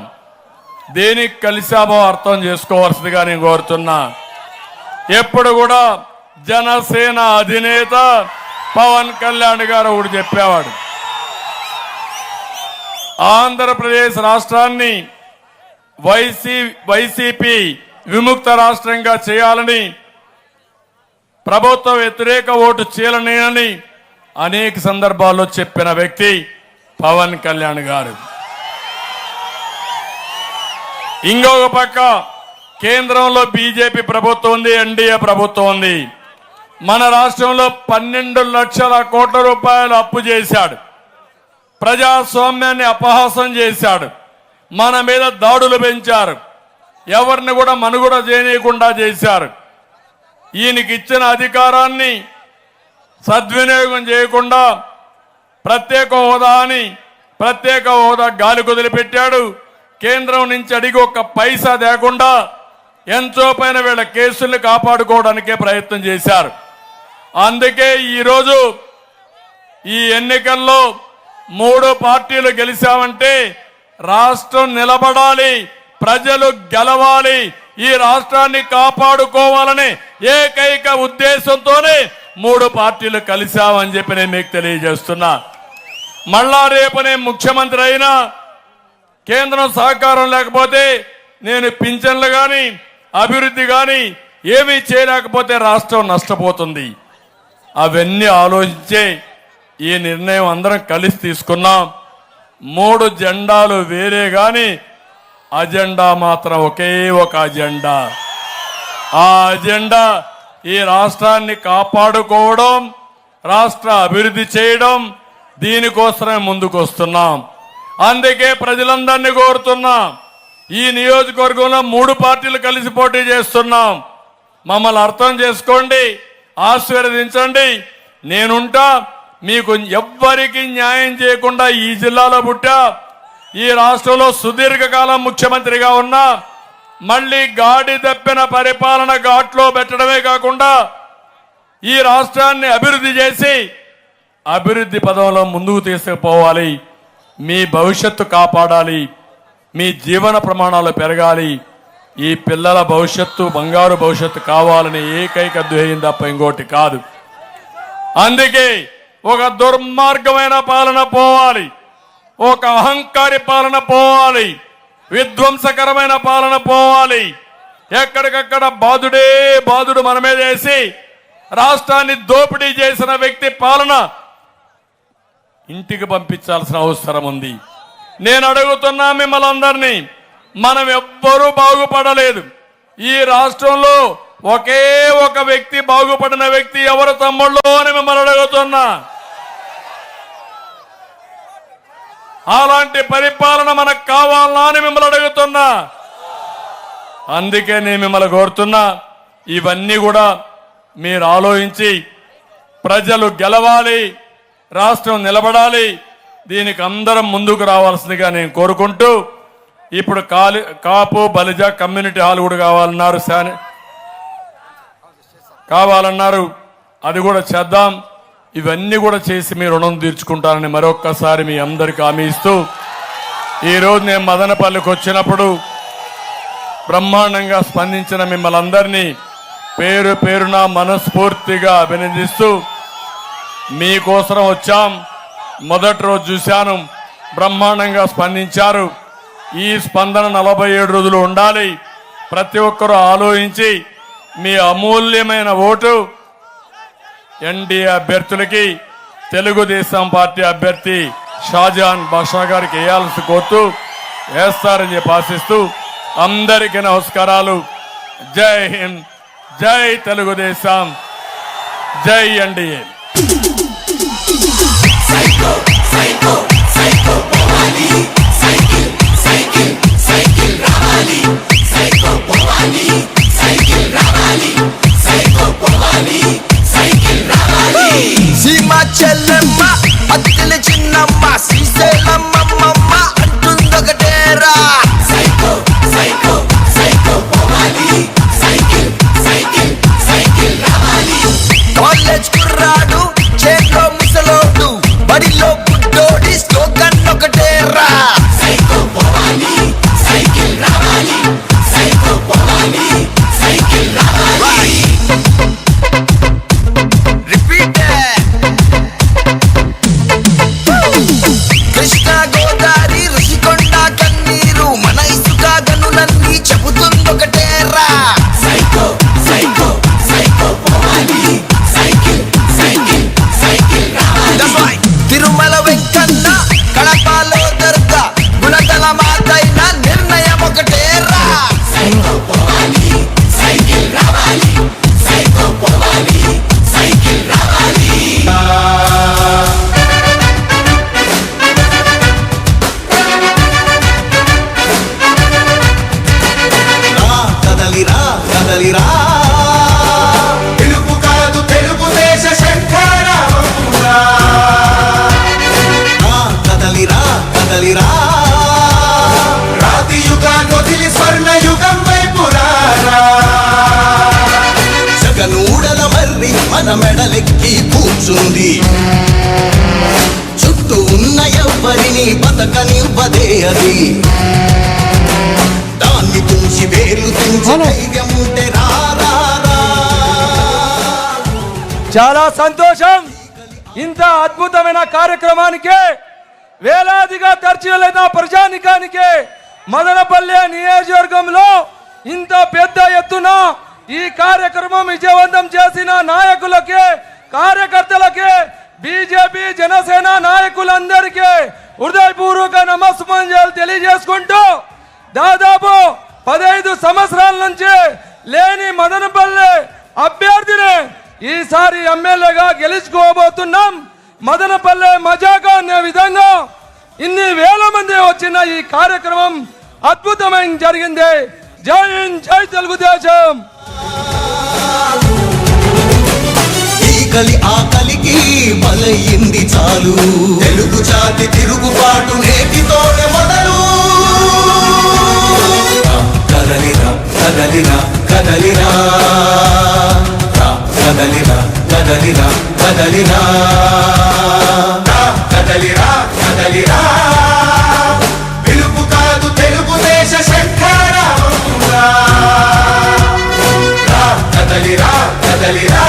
దేనికి కలిశామో అర్థం చేసుకోవాల్సిందిగా నేను కోరుతున్నా. ఎప్పుడు కూడా జనసేన అధినేత పవన్ కళ్యాణ్ గారు ఒకటి చెప్పేవాడు, ఆంధ్రప్రదేశ్ రాష్ట్రాన్ని వైసీపీ విముక్త రాష్ట్రంగా చేయాలని, ప్రభుత్వ వ్యతిరేక ఓటు చీలనేనని అనేక సందర్భాల్లో చెప్పిన వ్యక్తి పవన్ కళ్యాణ్ గారు. ఇంకొక పక్క కేంద్రంలో బీజేపీ ప్రభుత్వం ఉంది, ఎన్డీఏ ప్రభుత్వం ఉంది. మన రాష్ట్రంలో 12 లక్షల కోట్ల రూపాయలు అప్పు చేశాడు. ప్రజాస్వామ్యాన్ని అపహాసం చేశాడు. మన మీద దాడులు పెంచారు. ఎవరిని కూడా మనుగడ చేయనీయకుండా చేశారు. ఈయనకి ఇచ్చిన అధికారాన్ని సద్వినియోగం చేయకుండా ప్రత్యేక హోదా గాలి కుదిలిపెట్టాడు. కేంద్రం నుంచి అడిగి ఒక్క పైసా లేకుండా ఎంతో పైన వీళ్ళ కేసుల్ని కాపాడుకోవడానికే ప్రయత్నం చేశారు. అందుకే ఈరోజు ఈ ఎన్నికల్లో 3 పార్టీలు గెలిచామంటే రాష్ట్రం నిలబడాలి, ప్రజలు గెలవాలి, ఈ రాష్ట్రాన్ని కాపాడుకోవాలనే ఏకైక ఉద్దేశంతోనే 3 పార్టీలు కలిశామని చెప్పి నేను మీకు తెలియజేస్తున్నా. మళ్ళా రేపు నేను ముఖ్యమంత్రి అయినా కేంద్రం సహకారం లేకపోతే నేను పింఛన్లు కానీ అభివృద్ధి కానీ ఏమీ చేయలేకపోతే రాష్ట్రం నష్టపోతుంది. అవన్నీ ఆలోచించే ఈ నిర్ణయం అందరం కలిసి తీసుకున్నాం. 3 జెండాలు వేరే గాని అజెండా మాత్రం ఒకే ఒక అజెండా. ఆ అజెండా ఈ రాష్ట్రాన్ని కాపాడుకోవడం, రాష్ట్ర అభివృద్ధి చేయడం. దీనికోసమే ముందుకు వస్తున్నాం. అందుకే ప్రజలందరినీ కోరుతున్నాం, ఈ నియోజకవర్గంలో 3 పార్టీలు కలిసి పోటీ చేస్తున్నాం. మమ్మల్ని అర్థం చేసుకోండి, ఆశీర్వదించండి. నేనుంటా. మీకు ఎవ్వరికి న్యాయం చేయకుండా ఈ జిల్లాలో పుట్టా, ఈ రాష్ట్రంలో సుదీర్ఘకాలం ముఖ్యమంత్రిగా ఉన్నా. మళ్ళీ గాడి తప్పిన పరిపాలన ఘాట్లో పెట్టడమే కాకుండా ఈ రాష్ట్రాన్ని అభివృద్ధి చేసి అభివృద్ధి పదంలో ముందుకు తీసుకుపోవాలి. మీ భవిష్యత్తు కాపాడాలి, మీ జీవన ప్రమాణాలు పెరగాలి, ఈ పిల్లల భవిష్యత్తు బంగారు భవిష్యత్తు కావాలని ఏకైక ధ్యేయం తప్ప ఇంకోటి కాదు. అందుకే ఒక దుర్మార్గమైన పాలన పోవాలి, ఒక అహంకారి పాలన పోవాలి, విధ్వంసకరమైన పాలన పోవాలి. ఎక్కడికక్కడ బాధుడు మన మీద వేసి రాష్ట్రాన్ని దోపిడీ చేసిన వ్యక్తి పాలన ఇంటికి పంపించాల్సిన అవసరం ఉంది. నేను అడుగుతున్నా మిమ్మల్ని అందరినీ, మనం ఎవ్వరూ బాగుపడలేదు. ఈ రాష్ట్రంలో ఒకే ఒక వ్యక్తి బాగుపడిన వ్యక్తి ఎవరు తమ్ముళ్ళు అని మిమ్మల్ని అడుగుతున్నా. అలాంటి పరిపాలన మనకు కావాలా అని మిమ్మల్ని అడుగుతున్నా. అందుకే నేను మిమ్మల్ని కోరుతున్నా, ఇవన్నీ కూడా మీరు ఆలోచించి ప్రజలు గెలవాలి, రాష్ట్రం నిలబడాలి, దీనికి అందరం ముందుకు రావాల్సిందిగా నేను కోరుకుంటూ, ఇప్పుడు కాపు బలిజ కమ్యూనిటీ హాల్ కూడా కావాలన్నారు, అది కూడా చేద్దాం. ఇవన్నీ కూడా చేసి మీ రుణం తీర్చుకుంటానని మరొక్కసారి మీ అందరికి హామీ ఇస్తూ, ఈరోజు నేను మదనపల్లికి వచ్చినప్పుడు బ్రహ్మాండంగా స్పందించిన మిమ్మల్ని అందరినీ పేరు పేరున మనస్ఫూర్తిగా అభినందిస్తూ, మీకోసం వచ్చాం. మొదటి రోజు చూశాను, బ్రహ్మాండంగా స్పందించారు. ఈ స్పందన 47 రోజులు ఉండాలి. ప్రతి ఒక్కరూ ఆలోచించి మీ అమూల్యమైన ఓటు ఎన్డీఏ అభ్యర్థులకి, తెలుగుదేశం పార్టీ అభ్యర్థి షాజహాన్ బాషా గారికి వేయాల్సి కోరుతూ వేస్తారని చెప్పి ఆశిస్తూ అందరికీ నమస్కారాలు. జై హింద్, జై తెలుగుదేశం, జై ఎన్డీఏ. సీమా చెల్లెమ్మ అత్తల చిన్నమ్మ శ్రీశైలమ్మ అంటుందొకటేరా. సైకో సైకో సైకో పోవాలి, సైకిల్ సైకిల్ సైకిల్ రావాలి. కాలేజ్ కుర్రాడు, చేతిలో ముసలోడు, బడిలో బుడ్డోడి స్లోగన్ ఒకటేరా. సైకో పోవాలి, సైకిల్ రావాలి, సైకో పోవాలి. ఉన్నది దాన్ని తుంచి వేలు తుంచి ధైర్యం ఉంటే రా రా రా. చాలా సంతోషం. ఇంత అద్భుతమైన కార్యక్రమానికి వేలాదిగా తరచివెళ్ళిన ప్రజానికానికి మదనపల్లె నియోజకవర్గంలో ఇంత పెద్ద ఎత్తున ఈ కార్యక్రమం విజయవంతం చేసిన నాయకులకి, కార్యకర్తలకి, బీజేపీ జనసేన నాయకులందరికీ హృదయపూర్వక నమస్సుమాంజలు తెలియజేసుకుంటూ దాదాపు 15 సంవత్సరాల నుంచి లేని మదనపల్లె అభ్యర్థిని ఈసారి ఎమ్మెల్యేగా గెలుచుకోబోతున్నాం. మదనపల్లె మజాగా అనే విధంగా ఇన్ని వేల మంది వచ్చిన ఈ కార్యక్రమం అద్భుతమైన జరిగింది. జై హింద్, జై తెలుగుదేశం. ఈకలి ఆకలికి బలయింది చాలు, తెలుగు జాతి తిరుగుబాటు నేటితోనే మొదలు. కదలిరా కదలిరా కదలిరా కదలిరా కదలిరా కదలిరా కదలిరా కదలిరా. పిలుపు కాదు తెలుగుదేశ శంఖారావం. కదలిరా కదలిరా